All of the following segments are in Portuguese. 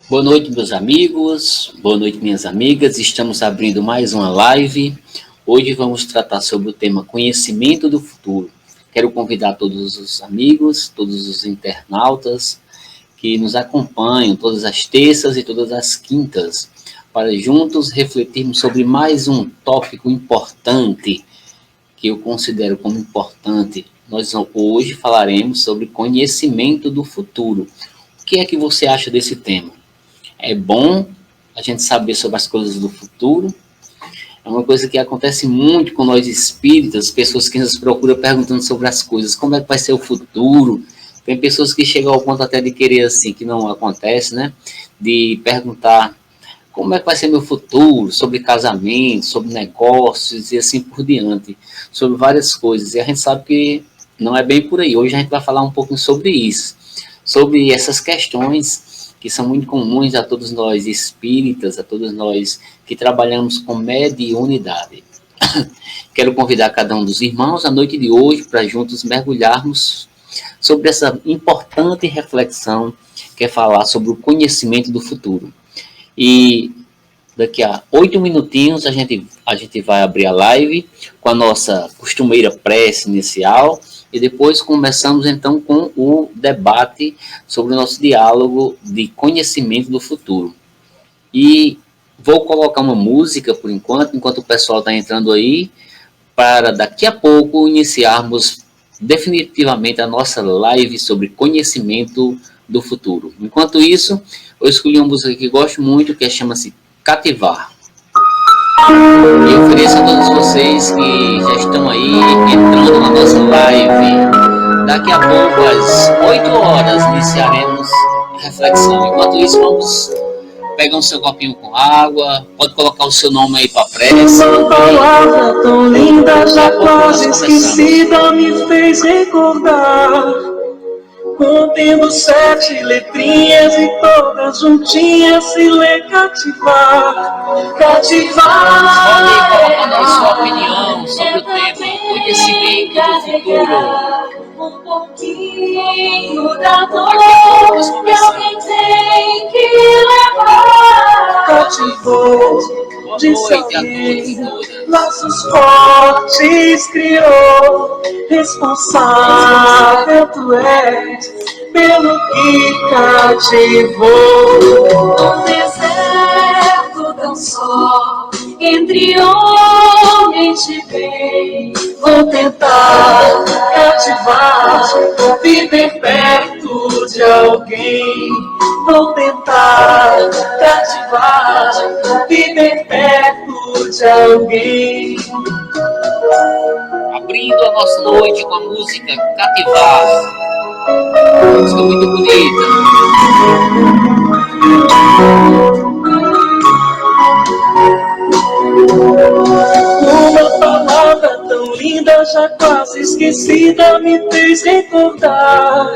Boa noite, meus amigos. Boa noite, minhas amigas. Estamos abrindo mais uma live. Hoje vamos tratar sobre o tema conhecimento do futuro. Quero convidar todos os amigos, todos os internautas que nos acompanham todas as terças e todas as quintas, para juntos refletirmos sobre mais um tópico importante que eu considero como importante. Nós hoje falaremos sobre conhecimento do futuro. O que é que você acha desse tema? É bom a gente saber sobre as coisas do futuro. É uma coisa que acontece muito com nós espíritas, pessoas que nos procuram perguntando sobre as coisas, como é que vai ser o futuro. Tem pessoas que chegam ao ponto até de querer assim, que não acontece, né? De perguntar como é que vai ser meu futuro, sobre casamento, sobre negócios e assim por diante, sobre várias coisas. E a gente sabe que não é bem por aí. Hoje a gente vai falar um pouquinho sobre isso, sobre essas questões que são muito comuns a todos nós espíritas, a todos nós que trabalhamos com mediunidade. Quero convidar cada um dos irmãos à noite de hoje para juntos mergulharmos sobre essa importante reflexão que é falar sobre o conhecimento do futuro. E daqui a 8 minutinhos a gente vai abrir a live com a nossa costumeira prece inicial e depois começamos então com o debate sobre o nosso diálogo de conhecimento do futuro. E vou colocar uma música por enquanto o pessoal está entrando aí, para daqui a pouco iniciarmos definitivamente a nossa live sobre conhecimento do futuro. Enquanto isso, eu escolhi uma música que gosto muito, que chama-se Cativar. E ofereço a todos vocês que já estão aí entrando na nossa live. Daqui a pouco, às 8 horas, iniciaremos a reflexão. Enquanto isso, vamos pegar o seu copinho com água, pode colocar o seu nome aí para prece. Uma palavra tão linda, já quase esquecida, me fez recordar. Contendo 7 letrinhas e todas juntinhas se lê cativar. Cativar. Pode colocar a sua opinião sobre o tema conhecimento do futuro. Um pouquinho da dor que alguém tem que levar. Cativou, disse alguém, laços fortes criou. Responsável tu és pelo que cativou. Um deserto tão só, entre homens te bem. Vou tentar cativar, viver perto de alguém. Vou tentar cativar, viver perto de alguém. Abrindo a nossa noite com a música Cativar. Uma música muito bonita. Uma palavra tão linda, já quase esquecida, me fez recordar.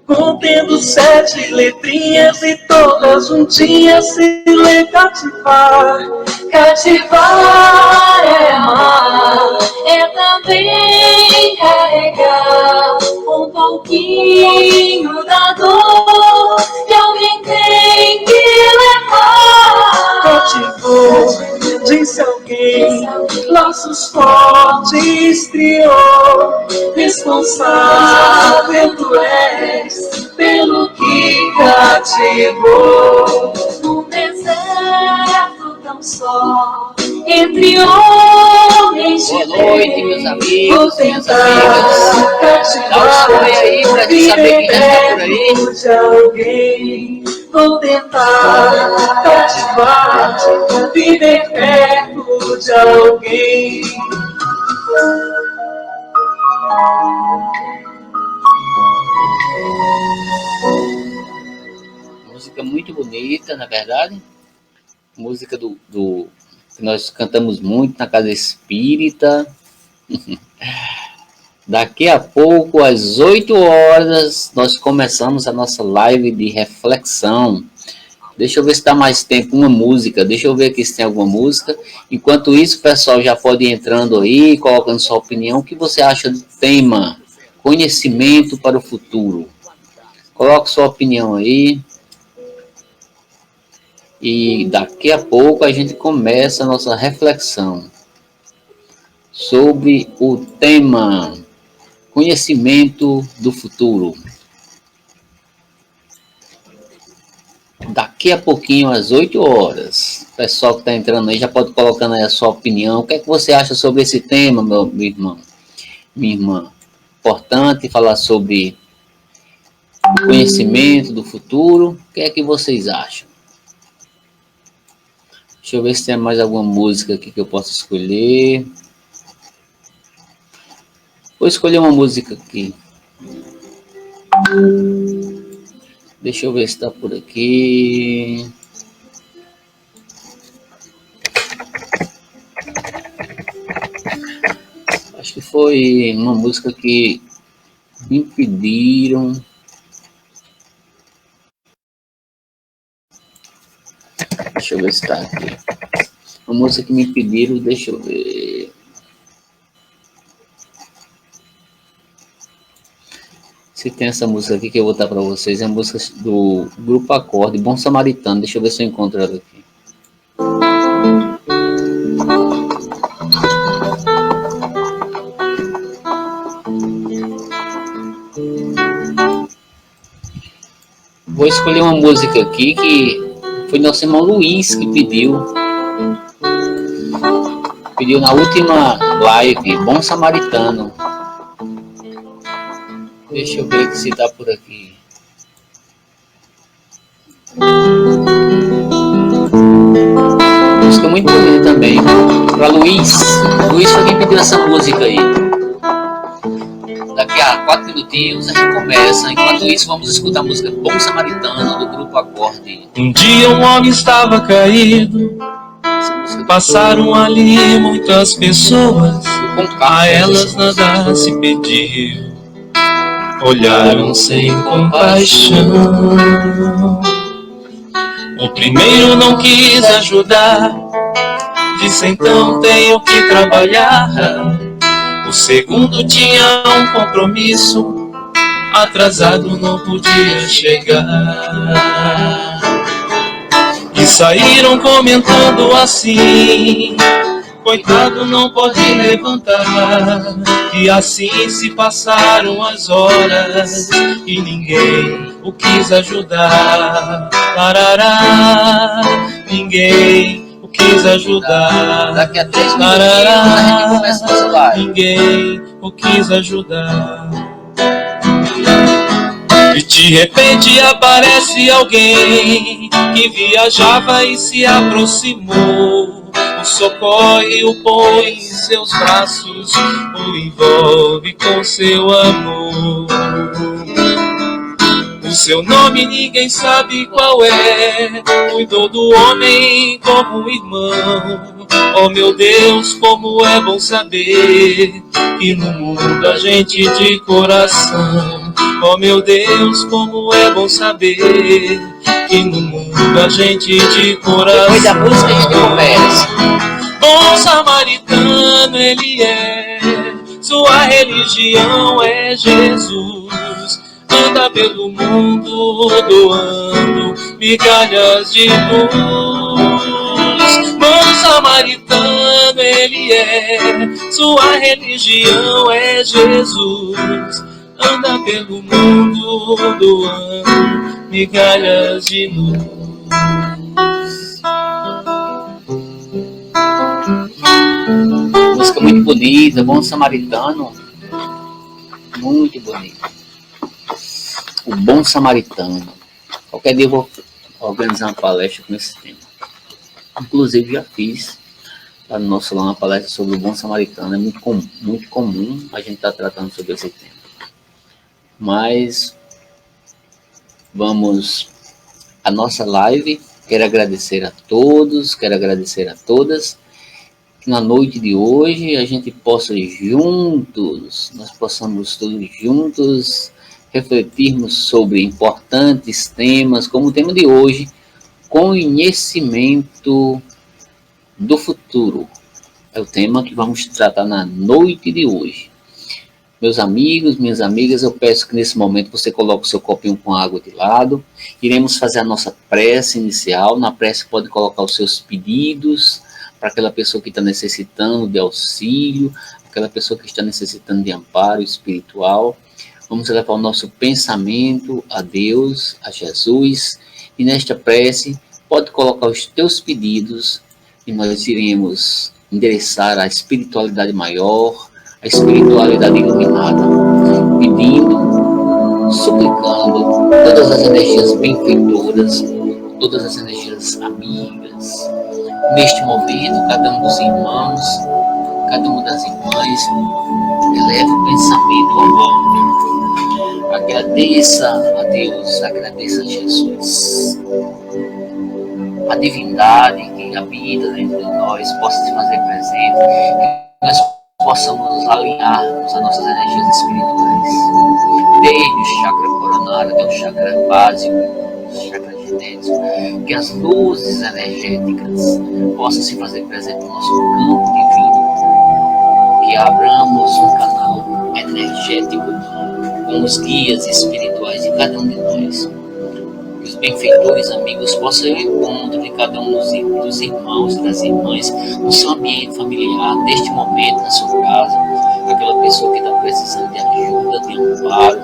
Contendo 7 letrinhas e todas juntinhas se lê cativar. Cativar é amar, é também carregar um pouquinho da dor que alguém tem que levar. Cativou, disse alguém, laços fortes criou. Responsável tu és pelo que cativou. Num deserto tão só, entre homens de Boa noite, meus amigos, vou tentar cativar, dá um oi aí pra gente saber quem está por aí. de alguém. Vou tentar cativar, viver perto de alguém. Música muito bonita, na verdade. Música que nós cantamos muito na casa espírita. Daqui a pouco, às 8 horas, nós começamos a nossa live de reflexão. Deixa eu ver se dá mais tempo uma música. Deixa eu ver aqui se tem alguma música. Enquanto isso, o pessoal já pode ir entrando aí, colocando sua opinião. O que você acha do tema conhecimento para o futuro? Coloque sua opinião aí. E daqui a pouco a gente começa a nossa reflexão sobre o tema conhecimento do futuro. Daqui a pouquinho, às 8 horas, o pessoal que está entrando aí já pode colocando aí a sua opinião. O que é que você acha sobre esse tema, meu irmão, minha irmã? Importante falar sobre o conhecimento do futuro. O que é que vocês acham? Deixa eu ver se tem mais alguma música aqui que eu possa escolher. Vou escolher uma música aqui. Deixa eu ver se está por aqui. Acho que foi uma música que me pediram. Deixa eu ver se está aqui. Uma música que me pediram, deixa eu ver. Se tem essa música aqui que eu vou botar para vocês, é a música do Grupo Acorde, Bom Samaritano. Deixa eu ver se eu encontro ela aqui. Vou escolher uma música aqui que foi nosso irmão Luiz que pediu. Pediu na última live, Bom Samaritano. Deixa eu ver se tá por aqui. Música muito bonita também. Para Luiz. Luiz foi quem pediu essa música aí. Daqui a 4 minutinhos a gente começa. Enquanto isso, vamos escutar a música Bom Samaritano do Grupo Acorde. Um dia um homem estava caído. Passaram ali muitas pessoas. A elas nada se pediu. Olharam sem compaixão. O primeiro não quis ajudar. Disse então tenho que trabalhar. O segundo tinha um compromisso. Atrasado não podia chegar. E saíram comentando assim: coitado não pode levantar. E assim se passaram as horas e ninguém o quis ajudar. Parará, ninguém o quis ajudar. Daqui a 3 minutinhos a gente começa a nossa live. Ninguém o quis ajudar. E de repente aparece alguém que viajava e se aproximou. O socorre, o põe em seus braços, o envolve com seu amor. O seu nome ninguém sabe qual é, cuidou do homem como um irmão. Oh meu Deus, como é bom saber que no mundo a gente de coração. Oh meu Deus, como é bom saber que no mundo a gente de coração. Depois da música a gente conversa. Bom samaritano ele é, sua religião é Jesus. Anda pelo mundo doando migalhas de luz. Bom samaritano ele é, sua religião é Jesus. Anda pelo mundo doando migalhas de luz. Música muito bonita, Bom Samaritano. Muito bonito. O Bom Samaritano. Qualquer dia eu vou organizar uma palestra com esse tema. Inclusive já fiz lá no nosso salão uma palestra sobre o Bom Samaritano. É muito comum a gente estar tratando sobre esse tema. Mas vamos à nossa live. Quero agradecer a todos, quero agradecer a todas. Que na noite de hoje a gente possa juntos, nós possamos todos juntos refletirmos sobre importantes temas, como o tema de hoje, conhecimento do futuro. É o tema que vamos tratar na noite de hoje. Meus amigos, minhas amigas, eu peço que nesse momento você coloque o seu copinho com água de lado. Iremos fazer a nossa prece inicial. Na prece pode colocar os seus pedidos para aquela pessoa que está necessitando de auxílio, aquela pessoa que está necessitando de amparo espiritual. Vamos levar o nosso pensamento a Deus, a Jesus, e nesta prece pode colocar os teus pedidos e nós iremos endereçar a espiritualidade maior, a espiritualidade iluminada, pedindo, suplicando todas as energias benfeitoras, todas as energias amigas. Neste momento, cada um dos irmãos, cada uma das irmãs, eleva o pensamento ao alto. Agradeça a Deus, agradeça a Jesus. A divindade que habita dentro de nós possa se fazer presente, que nós possamos alinharmos as nossas energias espirituais, desde o chakra coronário até o chakra básico, o chakra genético, que as luzes energéticas possam se fazer presente no nosso campo divino, que abramos um canal energético com os guias espirituais de cada um de nós. Que os benfeitores amigos possam ir ao encontro de cada um dos irmãos e das irmãs no seu ambiente familiar, neste momento, na sua casa, aquela pessoa que está precisando de ajuda, de amparo,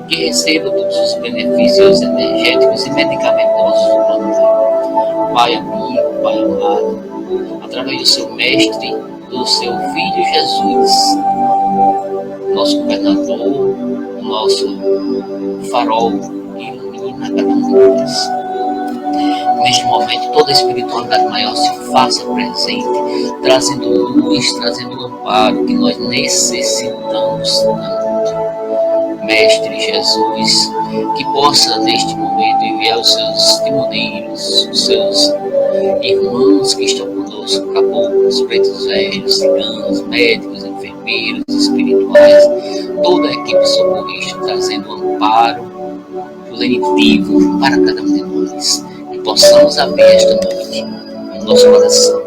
que receba todos os benefícios energéticos e medicamentosos do plano. Pai amigo, Pai amado, através do seu mestre, do seu Filho Jesus, nosso governador, nosso farol, a cada um de nós. Neste momento, toda a espiritualidade maior se faça presente, trazendo luz, trazendo amparo que nós necessitamos tanto. Mestre Jesus, que possa neste momento enviar os seus timoneiros, os seus irmãos que estão conosco, caboclos, pretos velhos, ciganos, médicos, enfermeiros, espirituais, toda a equipe socorrista trazendo amparo plenitivo para cada um de nós, que possamos abrir esta noite o nosso coração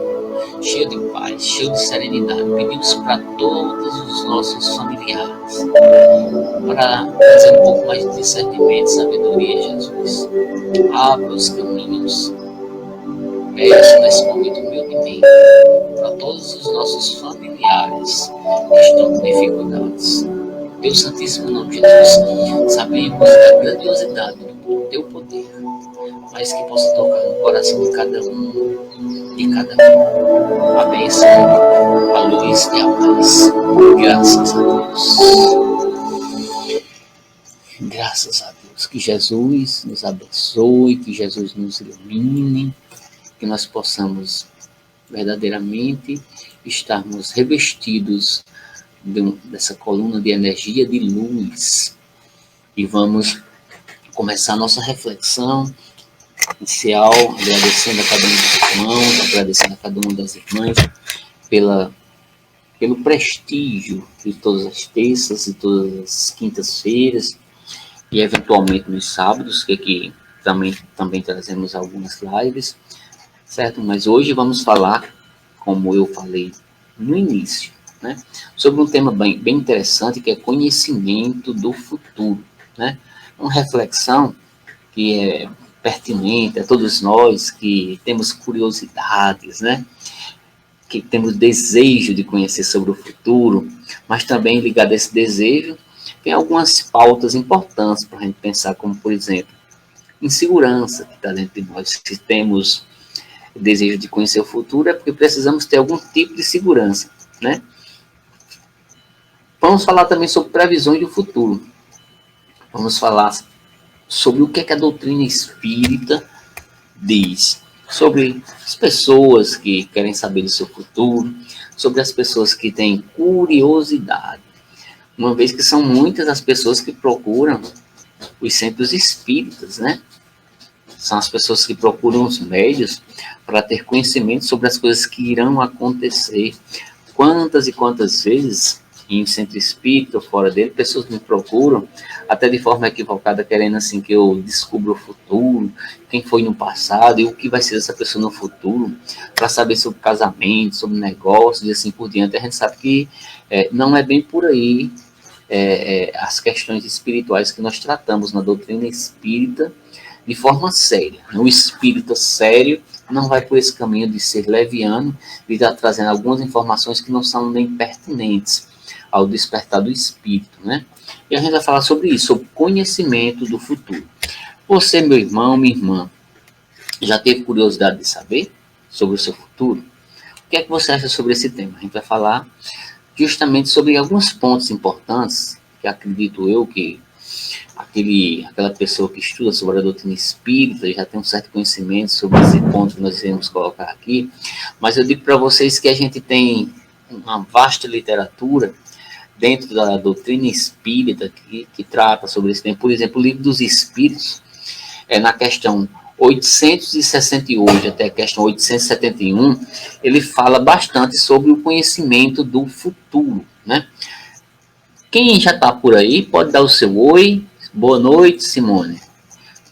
cheio de paz, cheio de serenidade. Pedimos para todos os nossos familiares para trazer um pouco mais de discernimento, sabedoria, Jesus. Abra os caminhos. Peço nesse momento humildemente para todos os nossos familiares que estão com dificuldades. Deus Santíssimo nome de Jesus, sabemos da grandiosidade do teu poder, mas que possa tocar no coração de cada um, a bênção, a luz e a paz. Graças a Deus. Graças a Deus. Que Jesus nos abençoe, que Jesus nos ilumine, que nós possamos verdadeiramente estarmos revestidos dessa coluna de energia de luz. E vamos começar a nossa reflexão inicial, agradecendo a cada um dos irmãos, agradecendo a cada uma das irmãs pelo prestígio de todas as terças e todas as quintas-feiras e eventualmente nos sábados, que aqui também trazemos algumas lives, certo? Mas hoje vamos falar, como eu falei no início, né, sobre um tema bem interessante, que é conhecimento do futuro, né? Uma reflexão que é pertinente a todos nós que temos curiosidades, né? Que temos desejo de conhecer sobre o futuro, mas também ligado a esse desejo tem algumas pautas importantes para a gente pensar, como por exemplo, insegurança que está dentro de nós. Se temos desejo de conhecer o futuro é porque precisamos ter algum tipo de segurança, né? Vamos falar também sobre previsões do futuro. Vamos falar sobre o que é que a doutrina espírita diz, sobre as pessoas que querem saber do seu futuro, sobre as pessoas que têm curiosidade, uma vez que são muitas as pessoas que procuram os centros espíritas, né? São as pessoas que procuram os médios para ter conhecimento sobre as coisas que irão acontecer. Quantas e quantas vezes em centro espírita ou fora dele, pessoas me procuram, até de forma equivocada, querendo assim que eu descubra o futuro, quem foi no passado e o que vai ser essa pessoa no futuro, para saber sobre casamento, sobre negócios e assim por diante. A gente sabe que não é bem por aí as questões espirituais que nós tratamos na doutrina espírita de forma séria. O espírita sério não vai por esse caminho de ser leviano, de estar trazendo algumas informações que não são nem pertinentes ao despertar do espírito, né? E a gente vai falar sobre isso, sobre conhecimento do futuro. Você, meu irmão, minha irmã, já teve curiosidade de saber sobre o seu futuro? O que é que você acha sobre esse tema? A gente vai falar justamente sobre alguns pontos importantes, que acredito eu que aquela pessoa que estuda sobre a doutrina espírita já tem um certo conhecimento sobre esse ponto que nós iremos colocar aqui, mas eu digo para vocês que a gente tem uma vasta literatura dentro da doutrina espírita que trata sobre esse tema. Por exemplo, o Livro dos Espíritos, na questão 868 até a questão 871, ele fala bastante sobre o conhecimento do futuro, né? Quem já está por aí pode dar o seu oi. Boa noite, Simone.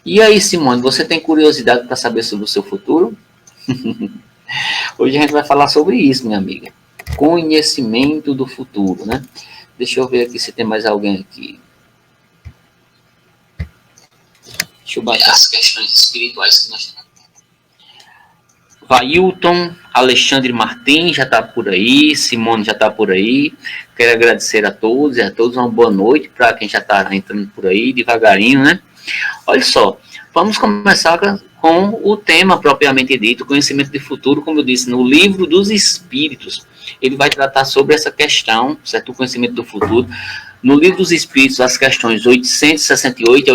E aí, Simone, você tem curiosidade para saber sobre o seu futuro? Hoje a gente vai falar sobre isso, minha amiga. Conhecimento do futuro, né? Deixa eu ver aqui se tem mais alguém aqui. Deixa eu baixar as questões espirituais que nós temos. Vailton, Alexandre Martins já está por aí, Simone já está por aí. Quero agradecer a todos e a todos uma boa noite para quem já está entrando por aí devagarinho, né? Olha só, vamos começar com o tema propriamente dito, conhecimento de futuro, como eu disse, no Livro dos Espíritos. Ele vai tratar sobre essa questão, certo? O conhecimento do futuro. No Livro dos Espíritos, as questões 868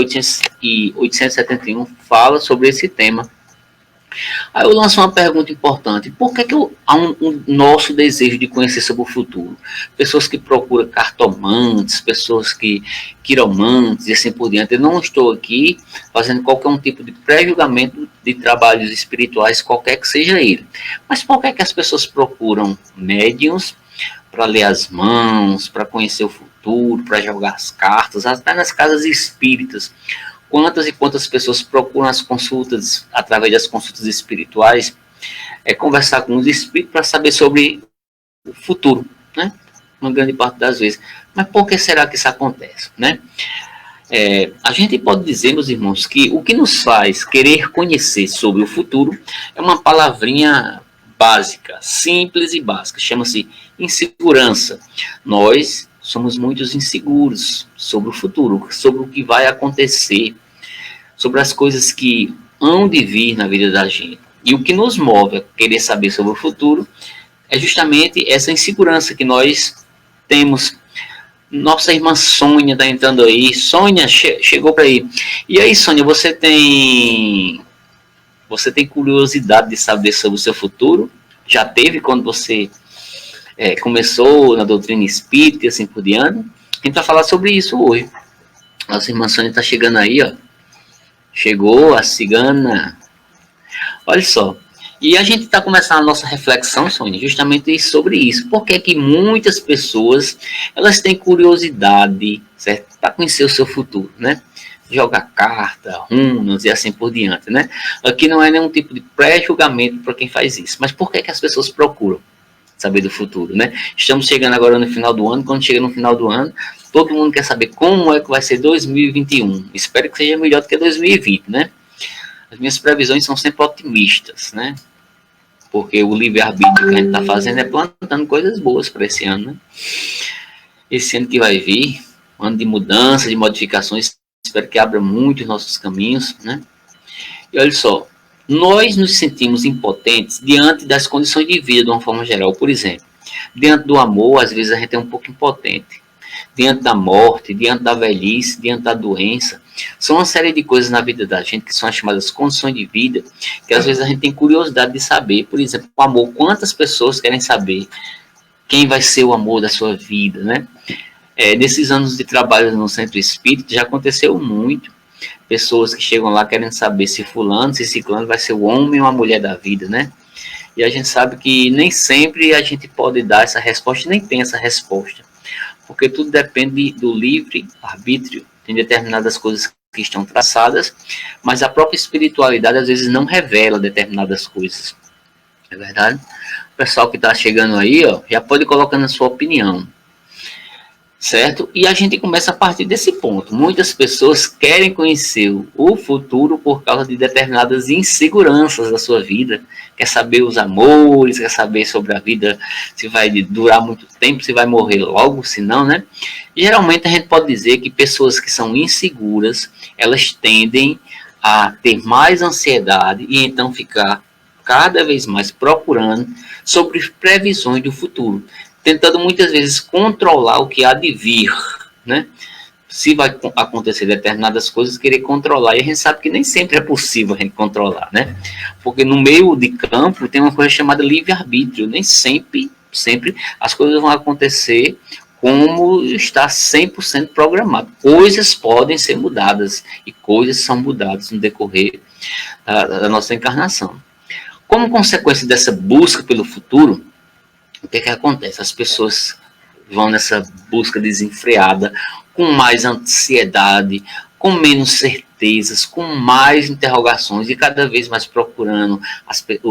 e 871 fala sobre esse tema. Aí eu lanço uma pergunta importante: por que há um nosso desejo de conhecer sobre o futuro? Pessoas que procuram cartomantes, pessoas que quiromantes e assim por diante. Eu não estou aqui fazendo qualquer tipo de pré-julgamento de trabalhos espirituais, qualquer que seja ele. Mas por que as pessoas procuram médiuns para ler as mãos, para conhecer o futuro, para jogar as cartas, até nas casas espíritas? Quantas e quantas pessoas procuram as consultas, através das consultas espirituais, conversar com os espíritos para saber sobre o futuro, né? Uma grande parte das vezes. Mas por que será que isso acontece, né? A gente pode dizer, meus irmãos, que o que nos faz querer conhecer sobre o futuro é uma palavrinha básica, simples e básica, chama-se insegurança. Nós somos muito inseguros sobre o futuro, sobre o que vai acontecer, sobre as coisas que hão de vir na vida da gente. E o que nos move a querer saber sobre o futuro é justamente essa insegurança que nós temos. Nossa irmã Sônia está entrando aí. Sônia, chegou para aí. E aí, Sônia, você tem curiosidade de saber sobre o seu futuro? Já teve quando você começou na doutrina espírita e assim por diante? A gente vai falar sobre isso hoje. Nossa irmã Sônia está chegando aí, ó. Chegou a cigana. Olha só. E a gente está começando a nossa reflexão, Sônia, justamente sobre isso. Por que muitas pessoas, elas têm curiosidade, certo? Para conhecer o seu futuro, né? Jogar carta, runas e assim por diante, né? Aqui não é nenhum tipo de pré-julgamento para quem faz isso. Mas por que as pessoas procuram saber do futuro, né? Estamos chegando agora no final do ano. Quando chega no final do ano, todo mundo quer saber como é que vai ser 2021. Espero que seja melhor do que 2020, né? As minhas previsões são sempre otimistas, né? Porque o livre-arbítrio que a gente está fazendo é plantando coisas boas para esse ano, né? Esse ano que vai vir, um ano de mudança, de modificações, espero que abra muito os nossos caminhos, né? E olha só, nós nos sentimos impotentes diante das condições de vida de uma forma geral. Por exemplo, diante do amor, às vezes a gente é um pouco impotente. Diante da morte, diante da velhice, diante da doença. São uma série de coisas na vida da gente que são as chamadas condições de vida, que às vezes a gente tem curiosidade de saber. Por exemplo, o amor. Quantas pessoas querem saber quem vai ser o amor da sua vida, né? Nesses anos de trabalho no centro espírita, já aconteceu muito. Pessoas que chegam lá querem saber se fulano, se ciclano vai ser o homem ou a mulher da vida, né? E a gente sabe que nem sempre a gente pode dar essa resposta, nem tem essa resposta. porque tudo depende do livre arbítrio. Tem determinadas coisas que estão traçadas, mas a própria espiritualidade às vezes não revela determinadas coisas. É verdade? O pessoal que está chegando aí, ó, já pode colocar na sua opinião. Certo? E a gente começa a partir desse ponto. Muitas pessoas querem conhecer o futuro por causa de determinadas inseguranças da sua vida. Quer saber os amores, quer saber sobre a vida, se vai durar muito tempo, se vai morrer logo, se não, né? E, geralmente a gente pode dizer que pessoas que são inseguras, elas tendem a ter mais ansiedade e então ficar cada vez mais procurando sobre previsões do futuro, tentando muitas vezes controlar o que há de vir, né? Se vai acontecer determinadas coisas, querer controlar. E a gente sabe que nem sempre é possível a gente controlar, né? Porque no meio de campo tem uma coisa chamada livre-arbítrio. Nem sempre as coisas vão acontecer como está 100% programado. Coisas podem ser mudadas e coisas são mudadas no decorrer da nossa encarnação. Como consequência dessa busca pelo futuro, o que acontece? As pessoas vão nessa busca desenfreada, com mais ansiedade, com menos certezas, com mais interrogações e cada vez mais procurando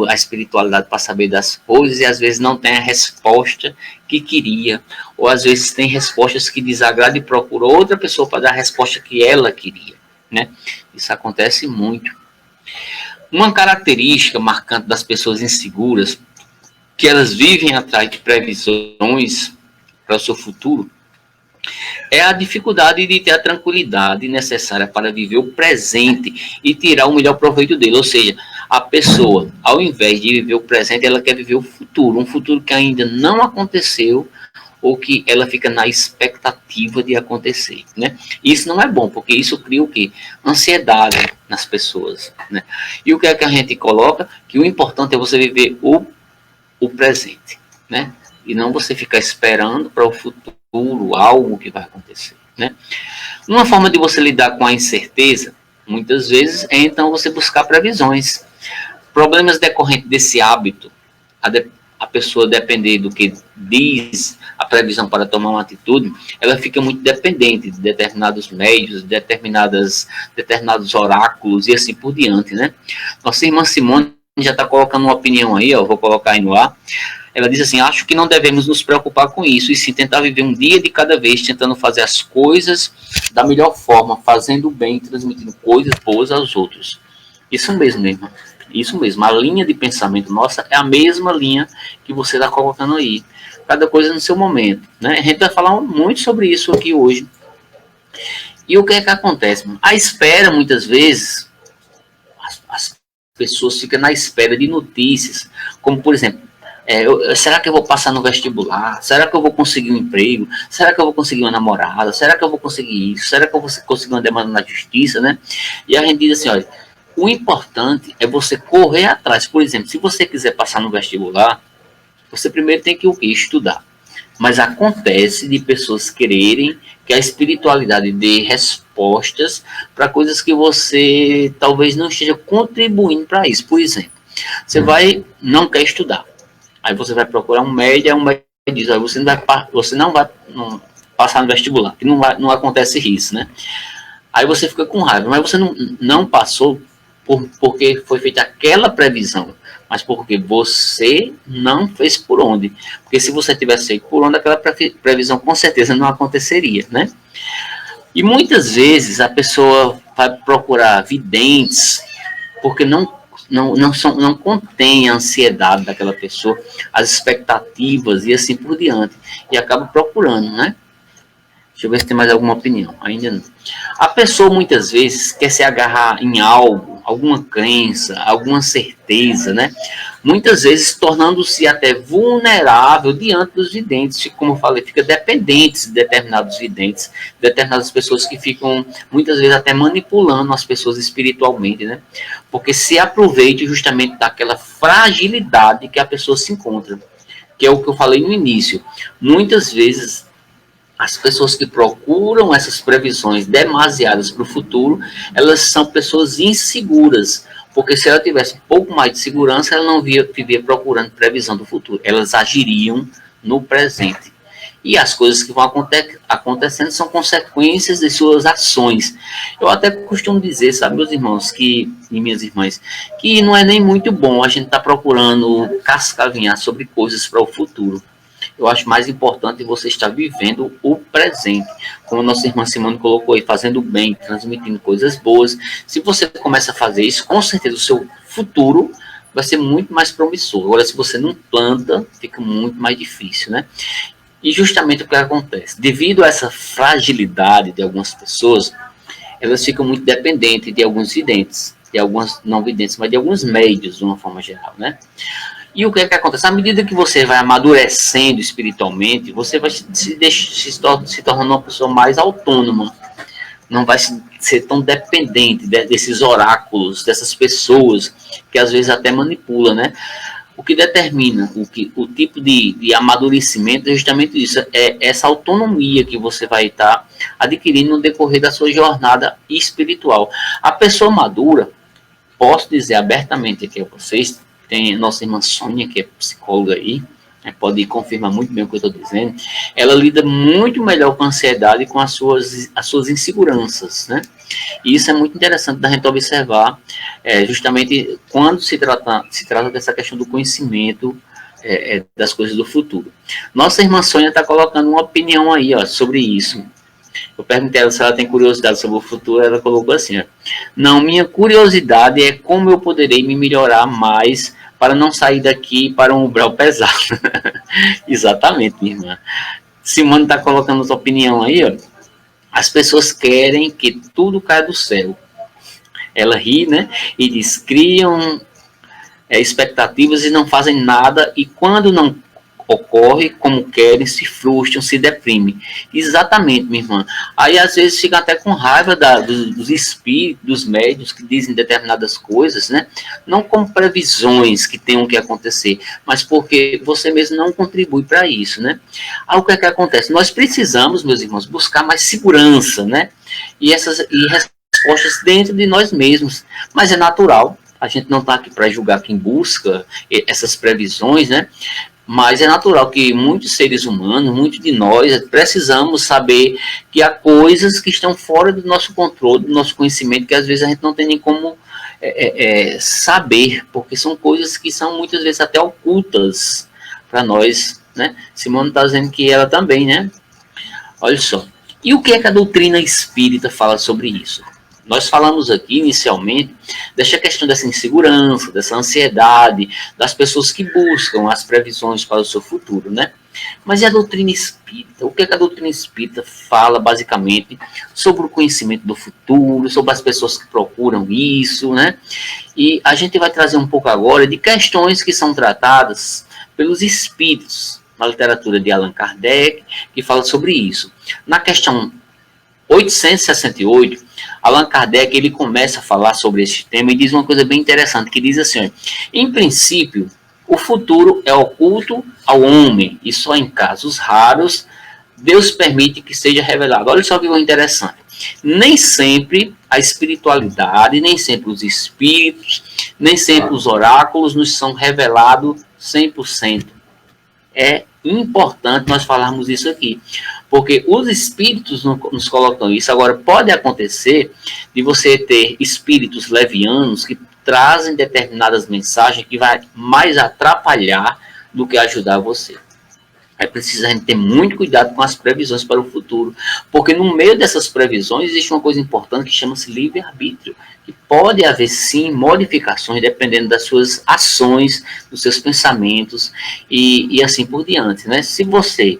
a espiritualidade para saber das coisas e às vezes não tem a resposta que queria, ou às vezes tem respostas que desagradam e procura outra pessoa para dar a resposta que ela queria, né? Isso acontece muito. Uma característica marcante das pessoas inseguras, que elas vivem atrás de previsões para o seu futuro, é a dificuldade de ter a tranquilidade necessária para viver o presente e tirar o melhor proveito dele. Ou seja, a pessoa, ao invés de viver o presente, ela quer viver o futuro, um futuro que ainda não aconteceu ou que ela fica na expectativa de acontecer, né? Isso não é bom, porque isso cria o quê? Ansiedade nas pessoas, né? E o que é que a gente coloca? Que o importante é você viver o presente, né? E não você ficar esperando para o futuro algo que vai acontecer, né? Uma forma de você lidar com a incerteza, muitas vezes, é então você buscar previsões. Problemas decorrentes desse hábito, a pessoa depender do que diz a previsão para tomar uma atitude, ela fica muito dependente de determinados médios, determinados oráculos e assim por diante, né? Nossa irmã Simone já está colocando uma opinião aí, ó, vou colocar aí no ar. Ela diz assim: acho que não devemos nos preocupar com isso, e sim tentar viver um dia de cada vez, tentando fazer as coisas da melhor forma, fazendo o bem, transmitindo coisas boas aos outros. Isso mesmo, irmã. Isso mesmo. A linha de pensamento nossa é a mesma linha que você está colocando aí. Cada coisa no seu momento, né? A gente vai falar muito sobre isso aqui hoje. E o que é que acontece? A espera, muitas vezes, as pessoas ficam na espera de notícias, como, por exemplo, será que eu vou passar no vestibular? Será que eu vou conseguir um emprego? Será que eu vou conseguir uma namorada? Será que eu vou conseguir isso? Será que eu vou conseguir uma demanda na justiça, né? E a gente diz assim, olha, o importante é você correr atrás. Por exemplo, se você quiser passar no vestibular, você primeiro tem que o quê? Estudar. Mas acontece de pessoas quererem que a espiritualidade dê respostas para coisas que você talvez não esteja contribuindo para isso. Por exemplo, você não quer estudar. Aí você vai procurar um médico diz, olha, você não vai passar no vestibular, que não acontece isso, né? Aí você fica com raiva, mas você não passou porque foi feita aquela previsão, mas porque você não fez por onde. Porque se você tivesse feito por onde, aquela previsão com certeza não aconteceria, né? E muitas vezes a pessoa vai procurar videntes porque não contém a ansiedade daquela pessoa, as expectativas e assim por diante, e acaba procurando, né? Deixa eu ver se tem mais alguma opinião. Ainda não. A pessoa muitas vezes quer se agarrar em algo, alguma crença, alguma certeza, né? Muitas vezes tornando-se até vulnerável diante dos videntes, como eu falei, fica dependente de determinados videntes, determinadas pessoas que ficam muitas vezes até manipulando as pessoas espiritualmente, né? Porque se aproveite justamente daquela fragilidade que a pessoa se encontra, que é o que eu falei no início. Muitas vezes as pessoas que procuram essas previsões demasiadas para o futuro, elas são pessoas inseguras, porque se ela tivesse um pouco mais de segurança, ela não viria procurando previsão do futuro, elas agiriam no presente. E as coisas que vão acontecendo são consequências de suas ações. Eu até costumo dizer, sabe, meus irmãos e minhas irmãs, que não é nem muito bom a gente estar procurando cascavinhar sobre coisas para o futuro. Eu acho mais importante você estar vivendo o presente. Como a nossa irmã Simone colocou aí, fazendo bem, transmitindo coisas boas. Se você começa a fazer isso, com certeza o seu futuro vai ser muito mais promissor. Agora, se você não planta, fica muito mais difícil, né? E justamente o que acontece? Devido a essa fragilidade de algumas pessoas, elas ficam muito dependentes de alguns videntes, de algumas não videntes, mas de alguns médios, de uma forma geral, né? E o que é que acontece? À medida que você vai amadurecendo espiritualmente, você vai se tornando uma pessoa mais autônoma. Não vai ser tão dependente desses oráculos, dessas pessoas que às vezes até manipula, né? O que determina o tipo de amadurecimento é justamente isso, é essa autonomia que você vai estar adquirindo no decorrer da sua jornada espiritual. A pessoa madura, posso dizer abertamente aqui a vocês, tem a nossa irmã Sônia, que é psicóloga aí, pode confirmar muito bem o que eu estou dizendo, ela lida muito melhor com a ansiedade e com as suas inseguranças, né? E isso é muito interessante da gente observar, justamente quando se trata dessa questão do conhecimento das coisas do futuro. Nossa irmã Sônia está colocando uma opinião aí, ó, sobre isso. Eu perguntei a ela se ela tem curiosidade sobre o futuro, ela colocou assim, ó, não, minha curiosidade é como eu poderei me melhorar mais para não sair daqui para um umbral pesado. Exatamente, minha irmã. Simone está colocando sua opinião aí, ó. As pessoas querem que tudo caia do céu. Ela ri, né? E diz, criam expectativas e não fazem nada, e quando não ocorre como querem, se frustram, se deprimem. Exatamente, minha irmã. Aí às vezes fica até com raiva dos espíritos, dos médiuns que dizem determinadas coisas, né? Não como previsões que tenham que acontecer, mas porque você mesmo não contribui para isso, né? Aí o que é que acontece? Nós precisamos, meus irmãos, buscar mais segurança, né? E respostas dentro de nós mesmos. Mas é natural. A gente não está aqui para julgar quem busca essas previsões, né? Mas é natural que muitos seres humanos, muitos de nós, precisamos saber que há coisas que estão fora do nosso controle, do nosso conhecimento, que às vezes a gente não tem nem como saber, porque são coisas que são muitas vezes até ocultas para nós, né? Simone está dizendo que ela também, né? Olha só. E o que é que a doutrina espírita fala sobre isso? Nós falamos aqui, inicialmente, dessa questão dessa insegurança, dessa ansiedade, das pessoas que buscam as previsões para o seu futuro, né? Mas e a doutrina espírita? O que é que a doutrina espírita fala, basicamente, sobre o conhecimento do futuro, sobre as pessoas que procuram isso, né? E a gente vai trazer um pouco agora de questões que são tratadas pelos espíritos, na literatura de Allan Kardec, que fala sobre isso. Na questão 868, Allan Kardec ele começa a falar sobre esse tema e diz uma coisa bem interessante, que diz assim, em princípio, o futuro é oculto ao homem e só em casos raros Deus permite que seja revelado. Olha só que coisa interessante. Nem sempre a espiritualidade, nem sempre os espíritos, nem sempre os oráculos nos são revelados 100%. É importante nós falarmos isso aqui, porque os espíritos nos colocam isso. Agora, pode acontecer de você ter espíritos levianos que trazem determinadas mensagens que vai mais atrapalhar do que ajudar você. É preciso a gente ter muito cuidado com as previsões para o futuro, porque no meio dessas previsões existe uma coisa importante que chama-se livre-arbítrio, que pode haver sim modificações dependendo das suas ações, dos seus pensamentos e assim por diante, né? Se você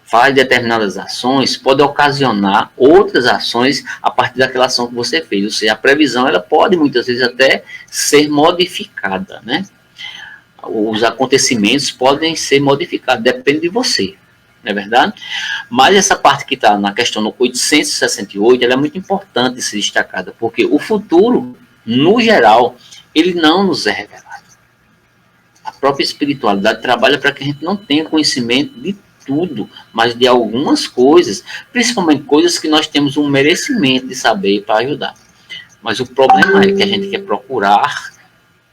faz determinadas ações, pode ocasionar outras ações a partir daquela ação que você fez, ou seja, a previsão ela pode muitas vezes até ser modificada, né? Os acontecimentos podem ser modificados, depende de você, não é verdade? Mas essa parte que está na questão 868, ela é muito importante de ser destacada, porque o futuro, no geral, ele não nos é revelado. A própria espiritualidade trabalha para que a gente não tenha conhecimento de tudo, mas de algumas coisas, principalmente coisas que nós temos um merecimento de saber para ajudar. Mas o problema é que a gente quer procurar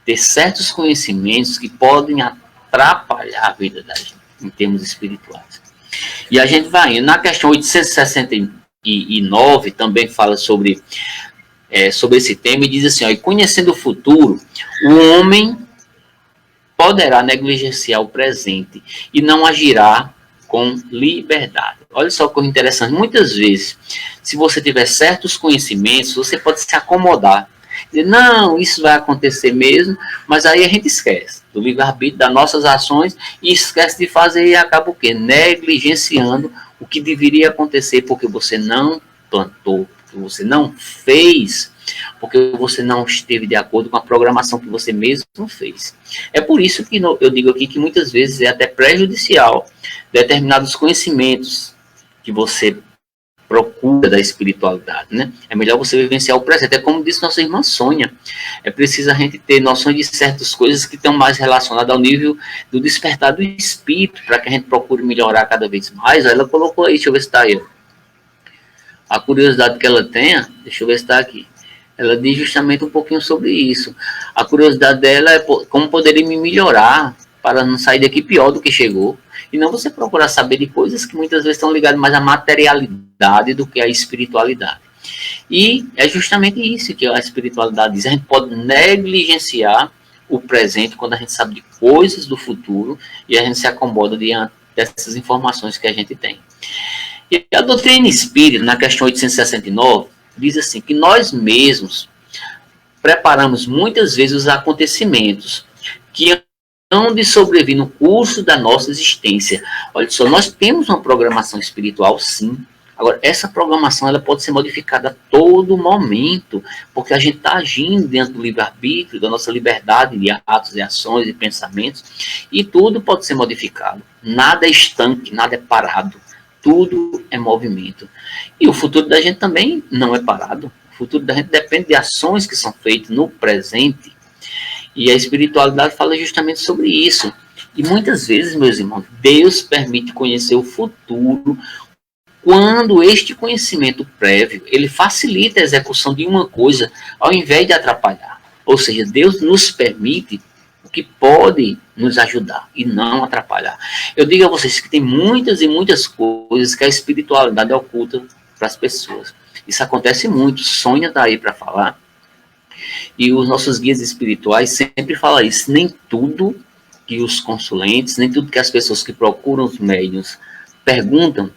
ter certos conhecimentos que podem atrapalhar a vida da gente. em termos espirituais. E a gente vai indo. Na questão 869 também fala sobre esse tema e diz assim, ó, e conhecendo o futuro, o homem poderá negligenciar o presente e não agirá com liberdade. Olha só que coisa interessante. Muitas vezes, se você tiver certos conhecimentos, você pode se acomodar. Dizer, não, isso vai acontecer mesmo, mas aí a gente esquece do livre-arbítrio, das nossas ações, e esquece de fazer e acaba o quê? Negligenciando o que deveria acontecer, porque você não plantou, porque você não fez, porque você não esteve de acordo com a programação que você mesmo fez. É por isso que eu digo aqui que muitas vezes é até prejudicial determinados conhecimentos que você procura da espiritualidade, né? É melhor você vivenciar o presente. É como disse nossa irmã Sônia, é preciso a gente ter noção de certas coisas que estão mais relacionadas ao nível do despertar do espírito, para que a gente procure melhorar cada vez mais. Ela colocou aí, deixa eu ver se está aí. A curiosidade que ela tenha, deixa eu ver se está aqui. Ela diz justamente um pouquinho sobre isso. A curiosidade dela é como poderia me melhorar para não sair daqui pior do que chegou. E não você procurar saber de coisas que muitas vezes estão ligadas mais à materialidade do que à espiritualidade. E é justamente isso que a espiritualidade diz. A gente pode negligenciar o presente quando a gente sabe de coisas do futuro e a gente se acomoda diante dessas informações que a gente tem. E a doutrina espírita, na questão 869, diz assim, que nós mesmos preparamos muitas vezes os acontecimentos que hão de sobrevir no curso da nossa existência. Olha só, nós temos uma programação espiritual, sim. Agora, essa programação ela pode ser modificada a todo momento, porque a gente está agindo dentro do livre-arbítrio, da nossa liberdade de atos e ações e pensamentos, e tudo pode ser modificado. Nada é estanque, nada é parado. Tudo é movimento. E o futuro da gente também não é parado. O futuro da gente depende de ações que são feitas no presente. E a espiritualidade fala justamente sobre isso. E muitas vezes, meus irmãos, Deus permite conhecer o futuro quando este conhecimento prévio, ele facilita a execução de uma coisa ao invés de atrapalhar. Ou seja, Deus nos permite o que pode nos ajudar e não atrapalhar. Eu digo a vocês que tem muitas e muitas coisas que a espiritualidade oculta para as pessoas. Isso acontece muito. Sônia está aí para falar. E os nossos guias espirituais sempre falam isso. Nem tudo que os consulentes, nem tudo que as pessoas que procuram os médiuns perguntam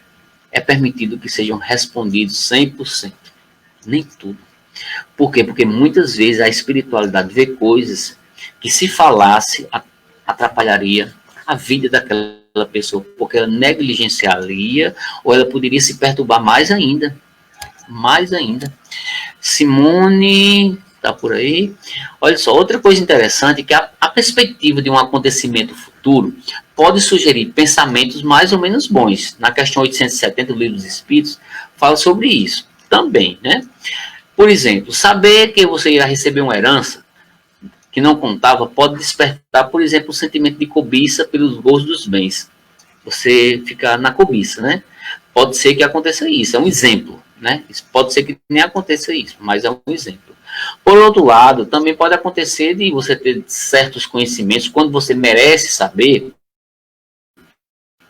é permitido que sejam respondidos 100%. Nem tudo. Por quê? Porque muitas vezes a espiritualidade vê coisas que se falasse atrapalharia a vida daquela pessoa, porque ela negligenciaria ou ela poderia se perturbar mais ainda. Mais ainda. Simone está por aí. Olha só, outra coisa interessante é que a perspectiva de um acontecimento futuro pode sugerir pensamentos mais ou menos bons. Na questão 870 do Livro dos Espíritos, fala sobre isso também, né? Por exemplo, saber que você irá receber uma herança que não contava pode despertar, por exemplo, o sentimento de cobiça pelos gozos dos bens. Você fica na cobiça, né? Pode ser que aconteça isso, é um exemplo, né? Pode ser que nem aconteça isso, mas é um exemplo. Por outro lado, também pode acontecer de você ter certos conhecimentos quando você merece saber,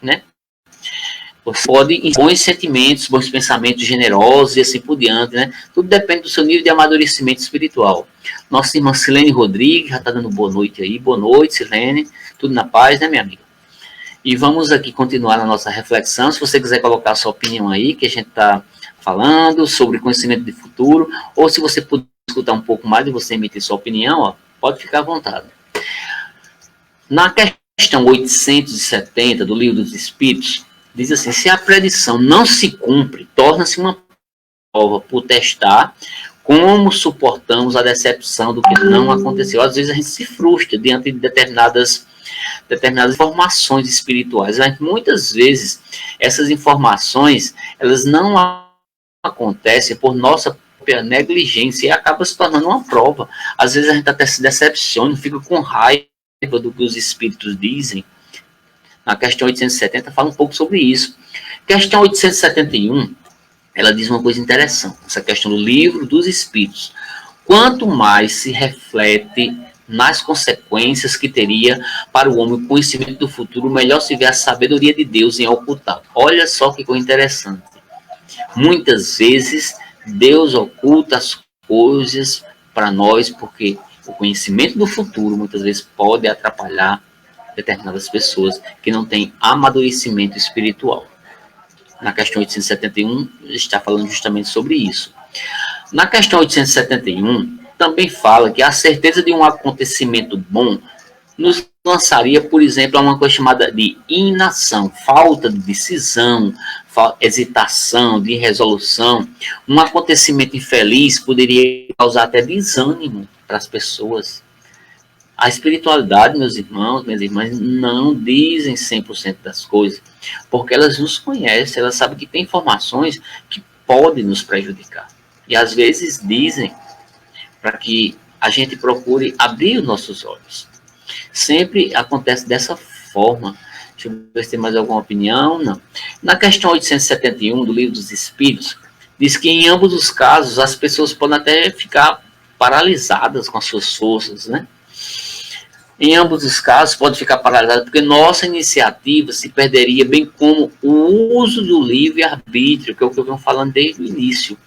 né? Você pode impor bons sentimentos, bons pensamentos generosos e assim por diante, né? Tudo depende do seu nível de amadurecimento espiritual. Nossa irmã Silene Rodrigues já está dando boa noite aí. Boa noite, Silene. Tudo na paz, né, minha amiga? E vamos aqui continuar na nossa reflexão. Se você quiser colocar a sua opinião aí, que a gente está falando sobre conhecimento de futuro, ou se você puder escutar um pouco mais e você emitir sua opinião, ó, pode ficar à vontade. Na questão 870 do Livro dos Espíritos, diz assim, se a predição não se cumpre, torna-se uma prova por testar como suportamos a decepção do que não aconteceu. Às vezes a gente se frustra diante de determinadas informações espirituais. Mas muitas vezes essas informações, elas não acontecem por nossa própria negligência e acaba se tornando uma prova. Às vezes a gente até se decepciona, fica com raiva do que os espíritos dizem. Na questão 870 fala um pouco sobre isso. Questão 871, ela diz uma coisa interessante. Essa questão do Livro dos Espíritos. Quanto mais se reflete nas consequências que teria para o homem o conhecimento do futuro, melhor se vê a sabedoria de Deus em ocultar. Olha só que coisa interessante. Muitas vezes, Deus oculta as coisas para nós, porque o conhecimento do futuro, muitas vezes, pode atrapalhar determinadas pessoas que não têm amadurecimento espiritual. Na questão 871, está falando justamente sobre isso. Na questão 871, também fala que a certeza de um acontecimento bom nos lançaria, por exemplo, a uma coisa chamada de inação, falta de decisão, hesitação, de resolução. Um acontecimento infeliz poderia causar até desânimo para as pessoas. A espiritualidade, meus irmãos, minhas irmãs, não dizem 100% das coisas, porque elas nos conhecem, elas sabem que tem informações que podem nos prejudicar. E às vezes dizem para que a gente procure abrir os nossos olhos. Sempre acontece dessa forma. Deixa eu ver se tem mais alguma opinião. Não. Na questão 871 do Livro dos Espíritos, diz que em ambos os casos as pessoas podem até ficar paralisadas com as suas forças, né? Em ambos os casos pode ficar paralisadas porque nossa iniciativa se perderia, bem como o uso do livre-arbítrio, que é o que eu venho falando desde o início.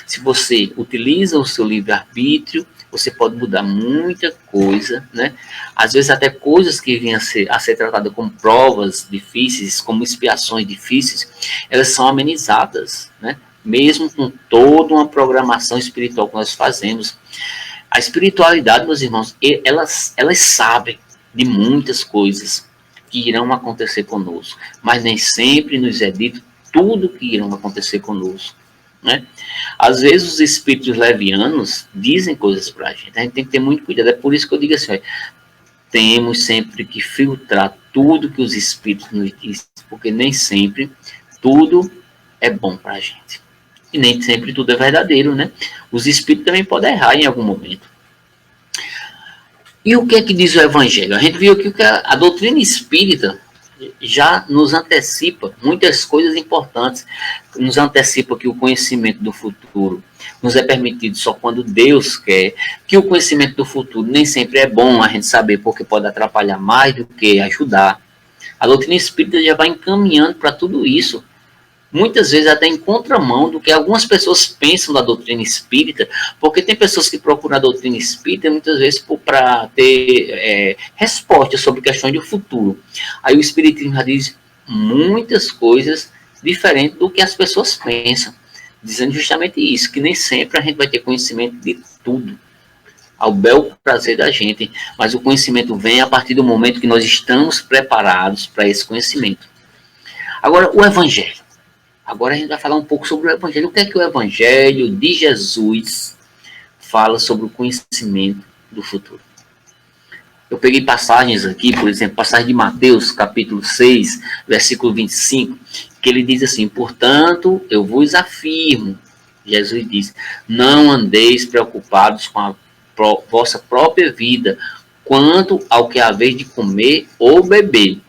Se você utiliza o seu livre-arbítrio, você pode mudar muita coisa, né? Às vezes até coisas que vinham a ser tratadas como provas difíceis, como expiações difíceis, elas são amenizadas, né? Mesmo com toda uma programação espiritual que nós fazemos. A espiritualidade, meus irmãos, elas sabem de muitas coisas que irão acontecer conosco, mas nem sempre nos é dito tudo que irão acontecer conosco, né? Às vezes os espíritos levianos dizem coisas para a gente tem que ter muito cuidado. É por isso que eu digo assim, temos sempre que filtrar tudo que os espíritos nos dizem, porque nem sempre tudo é bom para a gente. E nem sempre tudo é verdadeiro, né? Os espíritos também podem errar em algum momento. E o que é que diz o Evangelho? A gente viu aqui que a doutrina espírita já nos antecipa muitas coisas importantes. Nos antecipa que o conhecimento do futuro nos é permitido só quando Deus quer, que o conhecimento do futuro nem sempre é bom a gente saber, porque pode atrapalhar mais do que ajudar. A doutrina espírita já vai encaminhando para tudo isso. Muitas vezes até em contramão do que algumas pessoas pensam da doutrina espírita, porque tem pessoas que procuram a doutrina espírita muitas vezes para ter respostas sobre questões do futuro. Aí o espiritismo já diz muitas coisas diferentes do que as pessoas pensam, dizendo justamente isso, que nem sempre a gente vai ter conhecimento de tudo, ao bel prazer da gente, mas o conhecimento vem a partir do momento que nós estamos preparados para esse conhecimento. Agora, o Evangelho. Agora a gente vai falar um pouco sobre o Evangelho. O que é que o Evangelho de Jesus fala sobre o conhecimento do futuro? Eu peguei passagens aqui, por exemplo, passagem de Mateus, capítulo 6, versículo 25, que ele diz assim: portanto, eu vos afirmo, Jesus diz, não andeis preocupados com a vossa própria vida, quanto ao que haveis de comer ou beber.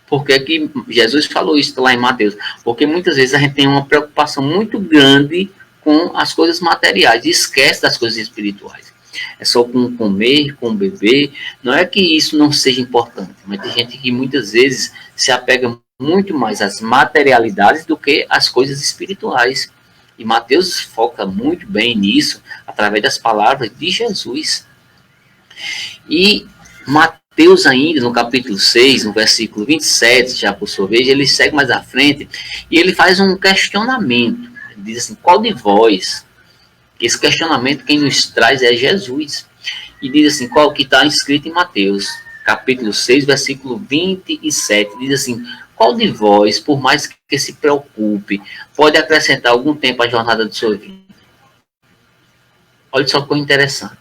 Por que que Jesus falou isso lá em Mateus? Porque muitas vezes a gente tem uma preocupação muito grande com as coisas materiais e esquece das coisas espirituais. É só com comer, com beber. Não é que isso não seja importante, mas tem gente que muitas vezes se apega muito mais às materialidades do que às coisas espirituais. E Mateus foca muito bem nisso, através das palavras de Jesus. E Mateus ainda, no capítulo 6, no versículo 27, já por sua vez, ele segue mais à frente e ele faz um questionamento. Ele diz assim: qual de vós? Esse questionamento quem nos traz é Jesus. E diz assim, qual que está escrito em Mateus, capítulo 6, versículo 27, diz assim: qual de vós, por mais que se preocupe, pode acrescentar algum tempo à jornada de sua vida? Olha só que coisa interessante.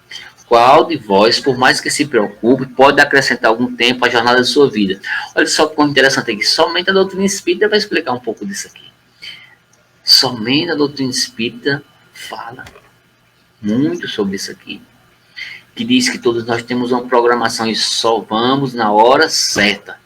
Qual de vós, por mais que se preocupe, pode acrescentar algum tempo à jornada de sua vida? Olha só que coisa interessante aqui. Somente a doutrina espírita vai explicar um pouco disso aqui. Somente a doutrina espírita fala muito sobre isso aqui. Que diz que todos nós temos uma programação e só vamos na hora certa.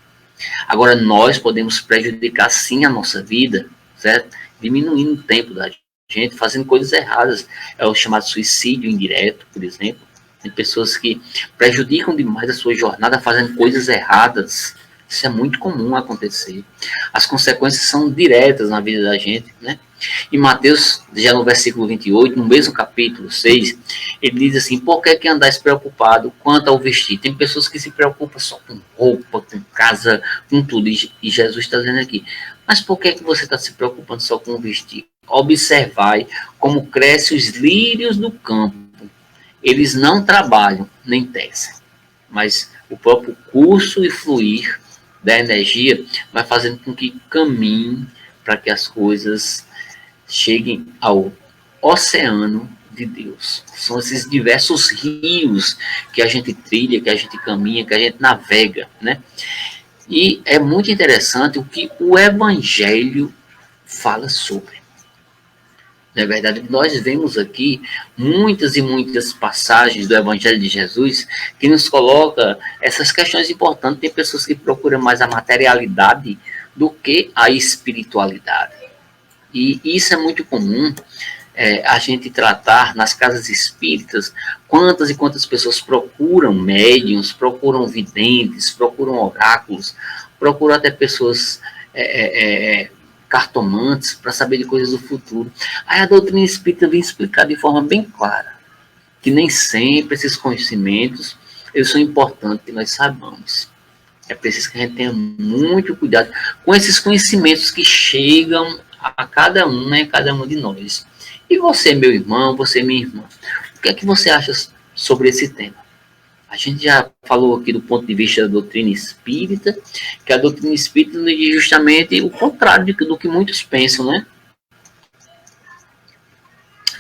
Agora, nós podemos prejudicar sim a nossa vida, certo? Diminuindo o tempo da gente, fazendo coisas erradas. É o chamado suicídio indireto, por exemplo. Tem pessoas que prejudicam demais a sua jornada fazendo coisas erradas. Isso é muito comum acontecer. As consequências são diretas na vida da gente, né? Em Mateus, já no versículo 28, no mesmo capítulo 6, ele diz assim: por que andais preocupado quanto ao vestir? Tem pessoas que se preocupam só com roupa, com casa, com tudo. E Jesus está dizendo aqui: mas por que você está se preocupando só com o vestir? Observai como crescem os lírios do campo. Eles não trabalham, nem tecem. Mas o próprio curso e fluir da energia vai fazendo com que caminhe para que as coisas cheguem ao oceano de Deus. São esses diversos rios que a gente trilha, que a gente caminha, que a gente navega, né? E é muito interessante o que o Evangelho fala sobre. Na verdade, nós vemos aqui muitas e muitas passagens do Evangelho de Jesus que nos coloca essas questões importantes. Tem pessoas que procuram mais a materialidade do que a espiritualidade. E isso é muito comum a gente tratar nas casas espíritas. Quantas e quantas pessoas procuram médiuns, procuram videntes, procuram oráculos, procuram até pessoas cartomantes para saber de coisas do futuro. Aí a doutrina espírita vem explicar de forma bem clara que nem sempre esses conhecimentos eles são importantes que nós saibamos. É preciso que a gente tenha muito cuidado com esses conhecimentos que chegam a cada um, né, cada um de nós. E você, meu irmão, você, minha irmã, o que é que você acha sobre esse tema? A gente já falou aqui do ponto de vista da doutrina espírita, que a doutrina espírita nos diz justamente o contrário do que muitos pensam, né?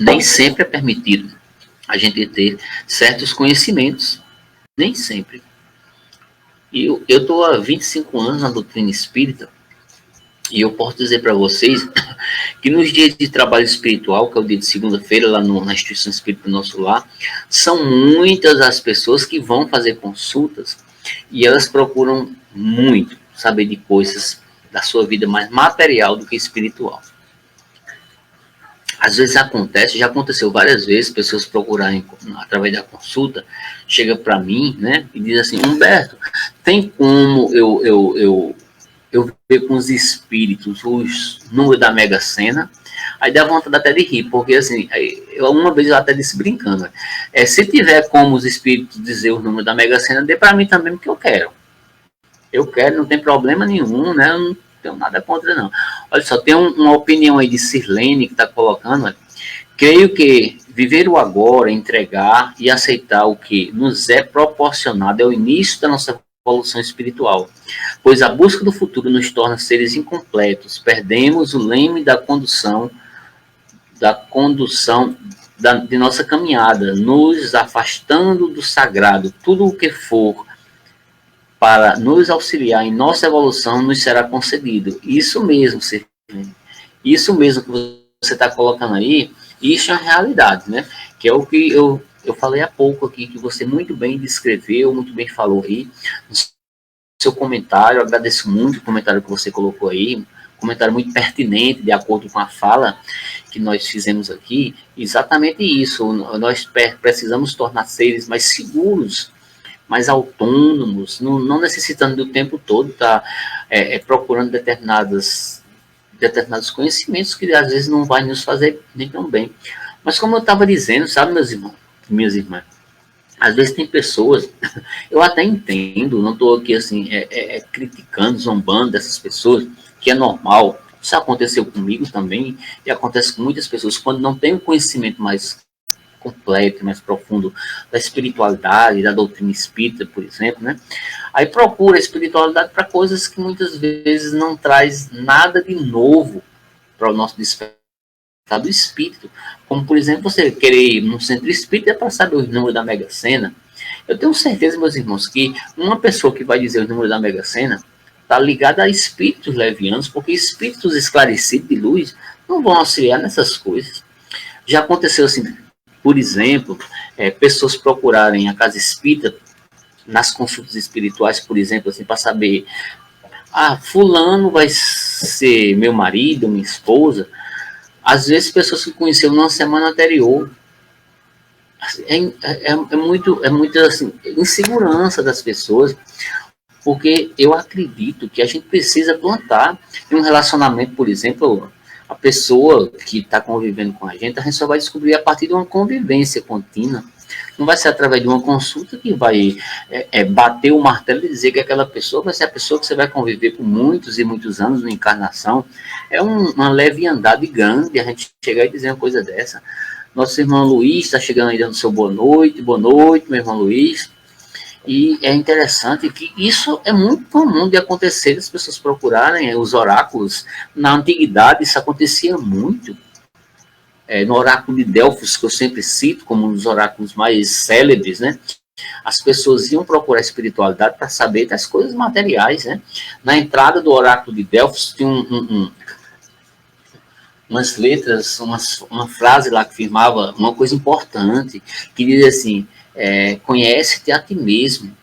Nem sempre é permitido a gente ter certos conhecimentos. Nem sempre. E eu estou há 25 anos na doutrina espírita, e eu posso dizer para vocês que nos dias de trabalho espiritual, que é o dia de segunda-feira, lá na Instituição Espírita Nosso Lar, são muitas as pessoas que vão fazer consultas e elas procuram muito saber de coisas da sua vida mais material do que espiritual. Às vezes acontece, já aconteceu várias vezes, pessoas procurarem através da consulta, chega para mim, né, e diz assim: Humberto, tem como eu ver com os espíritos os números da Mega Sena? Aí dá vontade até de rir, porque assim, uma vez eu até disse brincando, se tiver como os espíritos dizer os números da Mega Sena, dê para mim também, porque eu quero. Eu quero, não tem problema nenhum, né? Eu não tenho nada contra, não. Olha só, tem uma opinião aí de Sirlene que está colocando. Creio que viver o agora, entregar e aceitar o que nos é proporcionado é o início da nossa evolução espiritual, pois a busca do futuro nos torna seres incompletos. Perdemos o leme da condução de nossa caminhada, nos afastando do sagrado. Tudo o que for para nos auxiliar em nossa evolução nos será concedido. Isso mesmo, Sirlene. Isso mesmo que você está colocando aí, isso é a realidade, né? Que é o que eu falei há pouco aqui, que você muito bem descreveu, muito bem falou aí, no seu comentário. Eu agradeço muito o comentário que você colocou aí, um comentário muito pertinente, de acordo com a fala que nós fizemos aqui. Exatamente isso, nós precisamos tornar seres mais seguros, mais autônomos, não necessitando do tempo todo estar procurando determinados conhecimentos que às vezes não vai nos fazer nem tão bem. Mas como eu estava dizendo, sabe, meus irmãos, minhas irmãs, às vezes tem pessoas, eu até entendo, não estou aqui assim criticando, zombando dessas pessoas, que é normal. Isso aconteceu comigo também, e acontece com muitas pessoas, quando não tem um conhecimento mais completo, mais profundo da espiritualidade, da doutrina espírita, por exemplo, né? Aí procura a espiritualidade para coisas que muitas vezes não traz nada de novo para o nosso despertar do espírito. Como, por exemplo, você querer ir num centro espírita para saber os números da Mega Sena. Eu tenho certeza, meus irmãos, que uma pessoa que vai dizer os números da Mega Sena está ligada a espíritos levianos, porque espíritos esclarecidos de luz não vão auxiliar nessas coisas. Já aconteceu assim, por exemplo, pessoas procurarem a casa espírita nas consultas espirituais, por exemplo, assim, para saber: fulano vai ser meu marido, minha esposa. Às vezes pessoas que conheceram na semana anterior, é muito assim, insegurança das pessoas, porque eu acredito que a gente precisa plantar em um relacionamento, por exemplo, a pessoa que está convivendo com a gente só vai descobrir a partir de uma convivência contínua. Não vai ser através de uma consulta que vai bater o martelo e dizer que aquela pessoa vai ser a pessoa que você vai conviver por muitos e muitos anos na encarnação. É uma leviandade grande a gente chegar e dizer uma coisa dessa. Nosso irmão Luiz está chegando aí dando seu boa noite, meu irmão Luiz. E é interessante que isso é muito comum de acontecer, as pessoas procurarem os oráculos. Na antiguidade isso acontecia muito. No oráculo de Delfos, que eu sempre cito como um dos oráculos mais célebres, né? As pessoas iam procurar espiritualidade para saber das coisas materiais, né? Na entrada do oráculo de Delfos tinha umas letras, uma frase lá que afirmava uma coisa importante, que dizia assim, conhece-te a ti mesmo.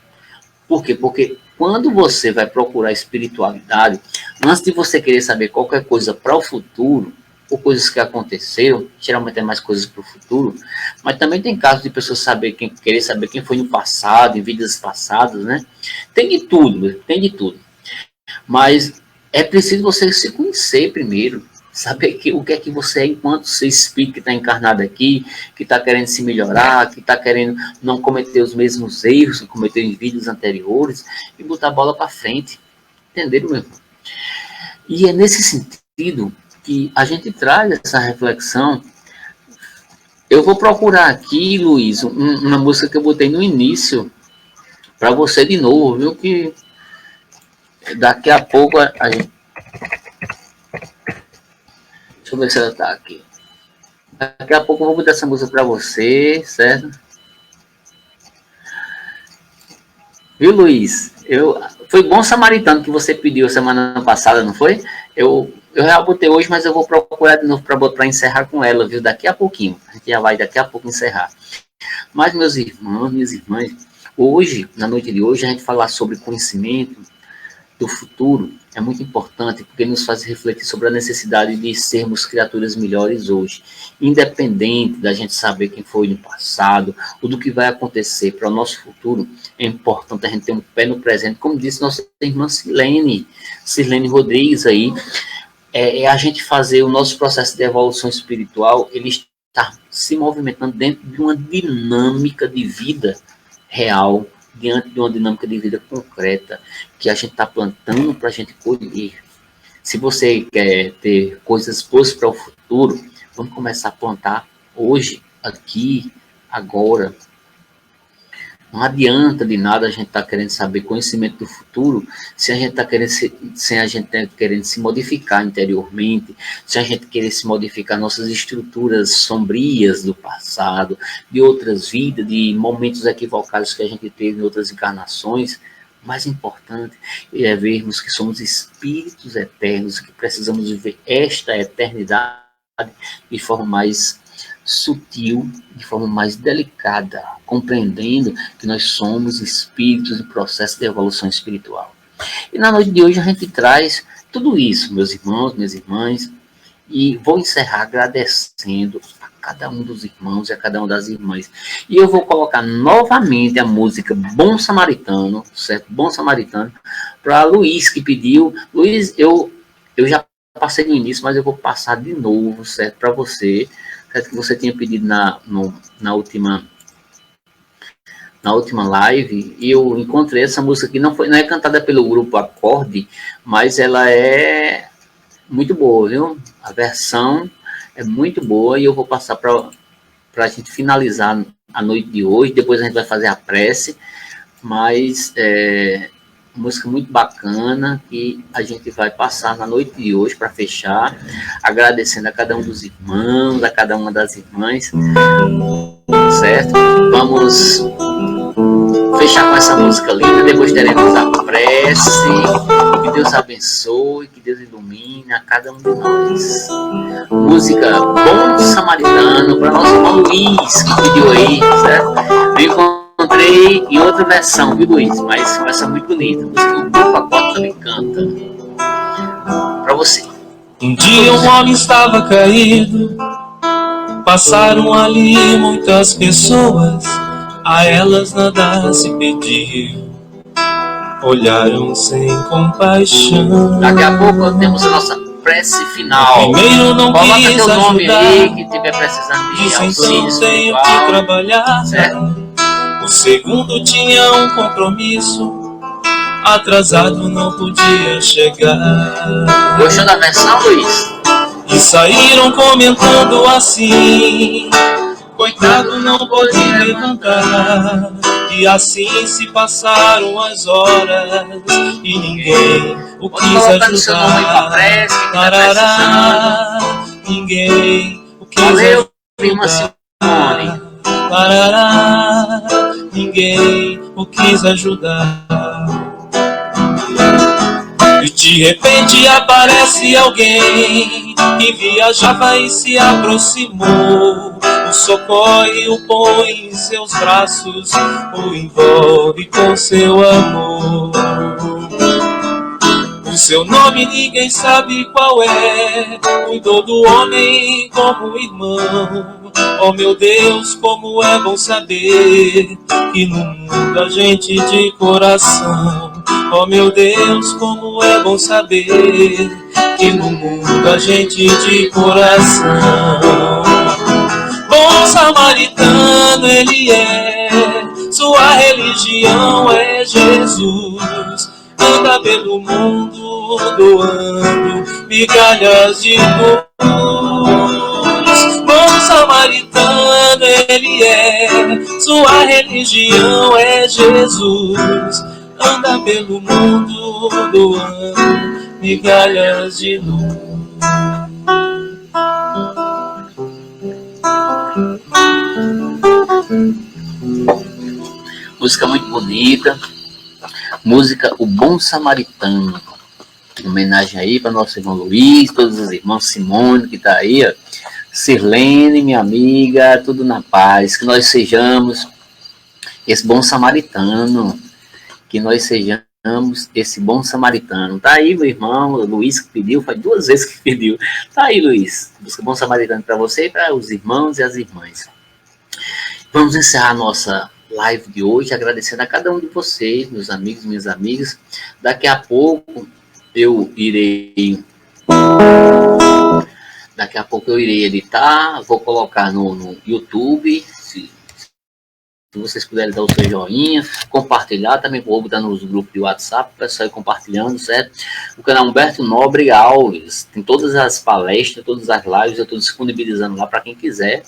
Por quê? Porque quando você vai procurar espiritualidade, antes de você querer saber qualquer coisa para o futuro, ou coisas que aconteceram, geralmente é mais coisas para o futuro, mas também tem casos de pessoas querer saber quem foi no passado, em vidas passadas, né? Tem de tudo, tem de tudo. Mas é preciso você se conhecer primeiro, saber o que é que você é enquanto ser espírito que está encarnado aqui, que está querendo se melhorar, que está querendo não cometer os mesmos erros que cometeu em vidas anteriores e botar a bola para frente. Entenderam, meu irmão? E é nesse sentido que a gente traz essa reflexão. Eu vou procurar aqui, Luiz, uma música que eu botei no início para você de novo, viu? Que daqui a pouco a gente... Deixa eu ver se ela tá aqui. Daqui a pouco eu vou botar essa música para você, certo? Viu, Luiz? Foi Bom Samaritano que você pediu semana passada, não foi? Eu já botei hoje, mas eu vou procurar de novo para encerrar com ela, viu? Daqui a pouquinho. A gente já vai daqui a pouco encerrar. Mas, meus irmãos, minhas irmãs, hoje, na noite de hoje, a gente falar sobre conhecimento do futuro é muito importante, porque nos faz refletir sobre a necessidade de sermos criaturas melhores hoje, independente da gente saber quem foi no passado, ou do que vai acontecer para o nosso futuro. É importante a gente ter um pé no presente, como disse nossa irmã Sirlene Rodrigues aí, a gente fazer o nosso processo de evolução espiritual, ele está se movimentando dentro de uma dinâmica de vida real, diante de uma dinâmica de vida concreta, que a gente está plantando para a gente colher. Se você quer ter coisas boas para o futuro, vamos começar a plantar hoje, aqui, agora. Não adianta de nada a gente estar querendo saber conhecimento do futuro se a gente está querendo se modificar interiormente, se a gente querer se modificar nossas estruturas sombrias do passado, de outras vidas, de momentos equivocados que a gente teve em outras encarnações. O mais importante é vermos que somos espíritos eternos, que precisamos viver esta eternidade de forma mais sutil, de forma mais delicada, compreendendo que nós somos espíritos em processo de evolução espiritual. E na noite de hoje a gente traz tudo isso, meus irmãos, minhas irmãs, e vou encerrar agradecendo a cada um dos irmãos e a cada uma das irmãs. E eu vou colocar novamente a música Bom Samaritano, certo? Bom Samaritano, para Luiz, que pediu. Luiz, eu já passei no início, mas eu vou passar de novo, certo? Para você, certo? Que você tinha pedido na última live, e eu encontrei essa música que não é cantada pelo grupo Acorde, mas ela é muito boa, viu? A versão é muito boa e eu vou passar para a gente finalizar a noite de hoje. Depois a gente vai fazer a prece, mas música muito bacana que a gente vai passar na noite de hoje para fechar, agradecendo a cada um dos irmãos, a cada uma das irmãs, certo? Vamos fechar com essa música linda, depois teremos a prece. Que Deus abençoe, que Deus ilumine a cada um de nós. Música Bom Samaritano para nosso irmão Luiz, que pediu aí, certo? Eu encontrei em outra versão, viu, Luiz? Mas uma versão muito bonita, música que o grupo Acorde também canta. Para você. Um dia um homem estava caído, Passaram ali muitas pessoas, a elas nada se pediu, olharam sem compaixão. Daqui a pouco temos a nossa prece final. Primeiro não Coloca quis teu nome ajudar, aí, que estiver precisando de disse auxílio então tenho espiritual, que trabalhar, certo? O segundo tinha um compromisso, atrasado não podia chegar. Gostou da versão, Luiz? E saíram comentando assim: coitado, não pode levantar. E assim se passaram as horas e ninguém o quis ajudar. Tarará, ninguém o quis Valeu, ajudar. irmã Simone. Tarará, ninguém o quis ajudar. E de repente aparece alguém que viajava e se aproximou. O socorre, o põe em seus braços, o envolve com seu amor. O seu nome ninguém sabe qual é, cuidou do homem como irmão. Oh meu Deus, como é bom saber que no mundo a gente de coração. Oh meu Deus, como é bom saber que no mundo a gente de coração. Bom samaritano ele é, sua religião é Jesus. Anda pelo mundo doando migalhas de luz. Bom samaritano ele é, sua religião é Jesus. Anda pelo mundo doando migalhas de luz. Música muito bonita. Música O Bom Samaritano. Em homenagem aí para nosso irmão Luiz, todos os irmãos, Simone que está aí, ó. Sirlene, minha amiga, tudo na paz. Que nós sejamos esse bom samaritano. Que nós sejamos esse bom samaritano. Tá aí, meu irmão, Luiz, que pediu, faz 2 vezes que pediu. Tá aí, Luiz. Busca bom samaritano para você e para os irmãos e as irmãs. Vamos encerrar nossa live de hoje, agradecendo a cada um de vocês, meus amigos, minhas amigas. Daqui a pouco eu irei editar, vou colocar no YouTube. Se vocês puderem dar o seu joinha, compartilhar, também vou botar nos grupos de WhatsApp, o pessoal ir compartilhando, certo? O canal Humberto Nobre Alves, tem todas as palestras, todas as lives, eu estou disponibilizando lá para quem quiser.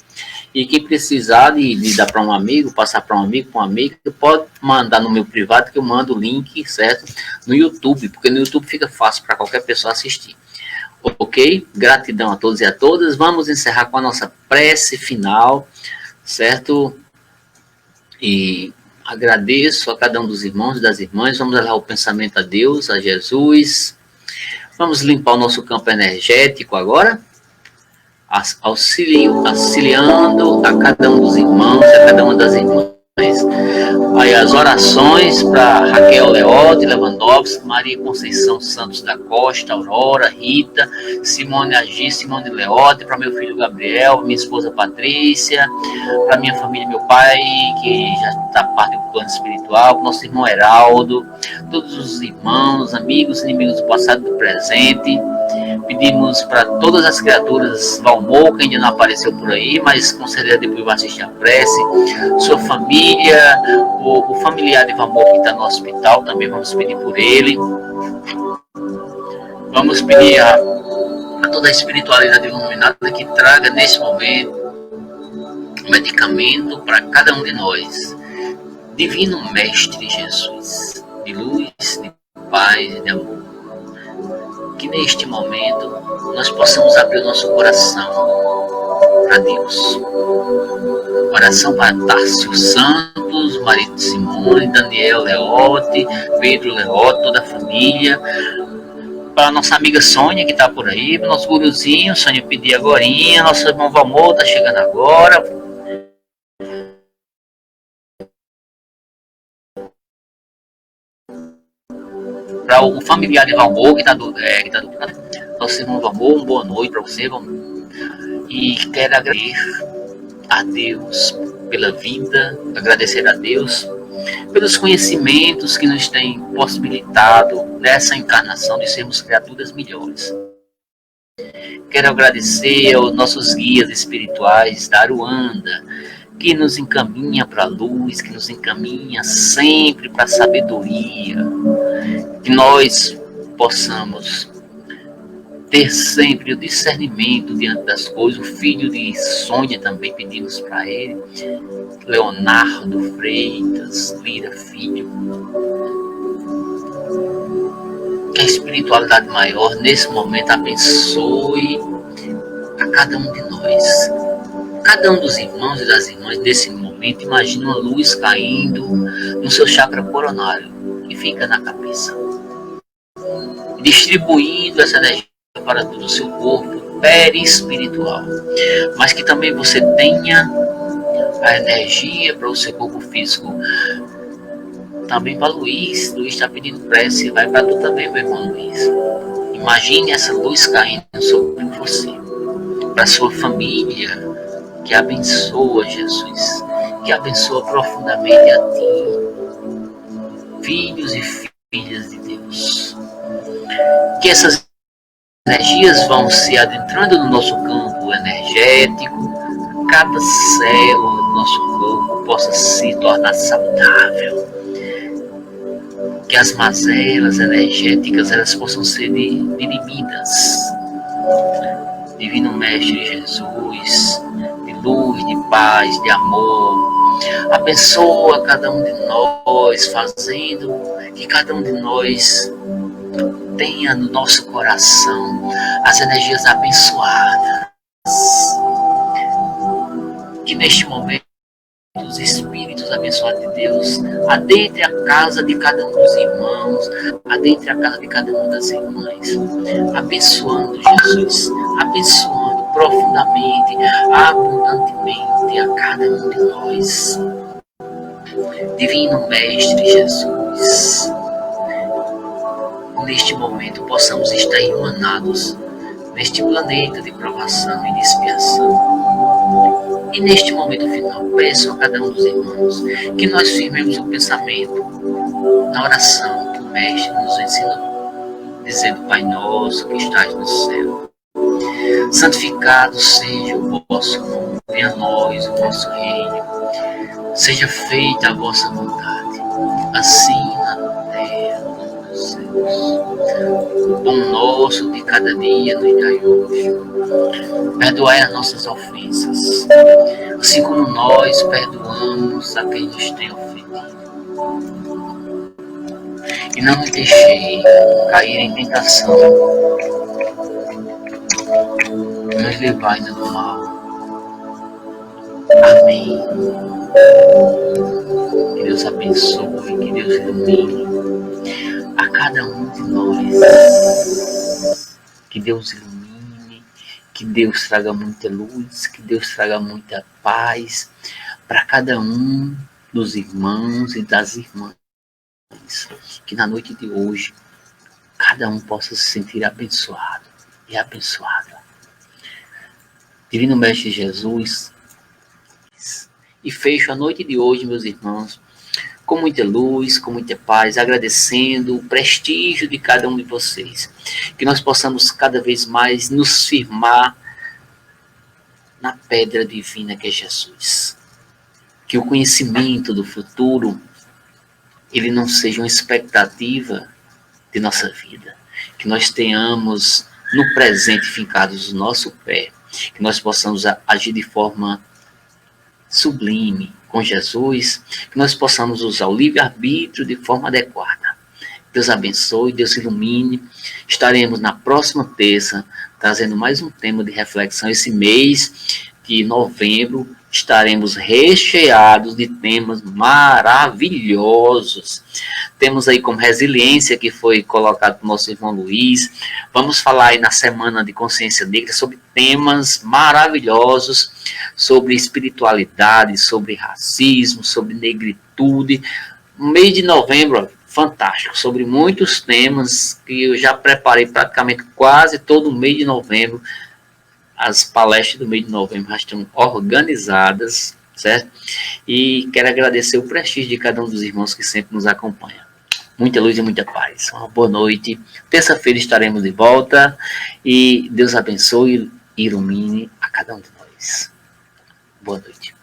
E quem precisar de dar para um amigo, passar para um amigo, para uma amiga, pode mandar no meu privado que eu mando o link, certo? No YouTube, porque no YouTube fica fácil para qualquer pessoa assistir. Ok? Gratidão a todos e a todas. Vamos encerrar com a nossa prece final, certo? E agradeço a cada um dos irmãos e das irmãs. Vamos levar o pensamento a Deus, a Jesus. Vamos limpar o nosso campo energético agora, auxiliando a cada um dos irmãos e a cada uma das irmãs. Aí as orações para Raquel Leote, Lewandowski, Maria Conceição Santos da Costa, Aurora, Rita, Simone Agi, Simone Leote, para meu filho Gabriel, minha esposa Patrícia, para minha família, meu pai, que já está parte do plano espiritual, para nosso irmão Heraldo, todos os irmãos, amigos, inimigos do passado e do presente. Pedimos para todas as criaturas, Valmor, que ainda não apareceu por aí, mas com certeza depois vai assistir a prece, sua família, o familiar de Valmor que está no hospital, também vamos pedir por ele. Vamos pedir a toda a espiritualidade iluminada que traga nesse momento um medicamento para cada um de nós. Divino Mestre Jesus, de luz, de paz e de amor. Que neste momento nós possamos abrir o nosso coração para Deus. Oração para Tárcio Santos, marido de Simone, Daniel Leote, Pedro Leote, toda a família. Para a nossa amiga Sônia, que está por aí, para o nosso guruzinho, Sônia pedir agorinha, nosso irmão Valmor está chegando agora. Para o familiar de Valmor, que está do nosso irmão Valmor, uma boa noite para você, Valmor. E quero agradecer a Deus pela vida, agradecer a Deus pelos conhecimentos que nos têm possibilitado nessa encarnação de sermos criaturas melhores. Quero agradecer aos nossos guias espirituais da Aruanda, que nos encaminha para a luz, que nos encaminha sempre para a sabedoria, que nós possamos ter sempre o discernimento diante das coisas. O filho de Sônia também pedimos para ele, Leonardo Freitas, Lira Filho, que a espiritualidade maior nesse momento abençoe a cada um de nós. Cada um dos irmãos e das irmãs nesse momento, imagina uma luz caindo no seu chakra coronário, que fica na cabeça, distribuindo essa energia para todo o seu corpo perispiritual, mas que também você tenha a energia para o seu corpo físico. Também para Luiz está pedindo prece, vai para tu também, meu irmão Luiz. Imagine essa luz caindo sobre você, para sua família, que abençoa Jesus, que abençoa profundamente a ti, filhos e filhas de Deus. Que essas energias vão se adentrando no nosso campo energético, cada célula do nosso corpo possa se tornar saudável. Que as mazelas energéticas elas possam ser dirimidas. Divino Mestre Jesus, de luz, de paz, de amor, abençoa cada um de nós, fazendo que cada um de nós tenha no nosso coração as energias abençoadas. Que neste momento os Espíritos abençoados de Deus adentre a casa de cada um dos irmãos, adentre a casa de cada uma das irmãs, abençoando Jesus, abençoando profundamente, abundantemente a cada um de nós. Divino Mestre Jesus, neste momento possamos estar irmanados neste planeta de provação e de expiação. E neste momento final, peço a cada um dos irmãos que nós firmemos o pensamento na oração que o Mestre nos ensinou, dizendo: Pai nosso que estás no céu, santificado seja o vosso nome, venha a nós o vosso reino, seja feita a vossa vontade, assim na terra como nos céus. O pão nosso de cada dia nos dai hoje. Perdoai as nossas ofensas, assim como nós perdoamos a quem nos tem ofendido. E não nos deixei cair em tentação, nos levai do mal. Amém. Que Deus abençoe, que Deus ilumine a cada um de nós. Que Deus ilumine, que Deus traga muita luz, que Deus traga muita paz para cada um dos irmãos e das irmãs. Que na noite de hoje, cada um possa se sentir abençoado e abençoada. Divino Mestre Jesus, e fecho a noite de hoje, meus irmãos, com muita luz, com muita paz, agradecendo o prestígio de cada um de vocês. Que nós possamos cada vez mais nos firmar na pedra divina que é Jesus. Que o conhecimento do futuro, ele não seja uma expectativa de nossa vida. Que nós tenhamos no presente fincados o nosso pé. Que nós possamos agir de forma sublime com Jesus, que nós possamos usar o livre-arbítrio de forma adequada. Deus abençoe, Deus ilumine. Estaremos na próxima terça trazendo mais um tema de reflexão. Esse mês de novembro estaremos recheados de temas maravilhosos. Temos aí como resiliência, que foi colocado pelo nosso irmão Luiz. Vamos falar aí na Semana de Consciência Negra sobre temas maravilhosos, sobre espiritualidade, sobre racismo, sobre negritude. No mês de novembro, fantástico, sobre muitos temas que eu já preparei praticamente quase todo o mês de novembro. as palestras do mês de novembro já estão organizadas, certo? E quero agradecer o prestígio de cada um dos irmãos que sempre nos acompanha. Muita luz e muita paz. Uma boa noite. Terça-feira estaremos de volta e Deus abençoe e ilumine a cada um de nós. Boa noite.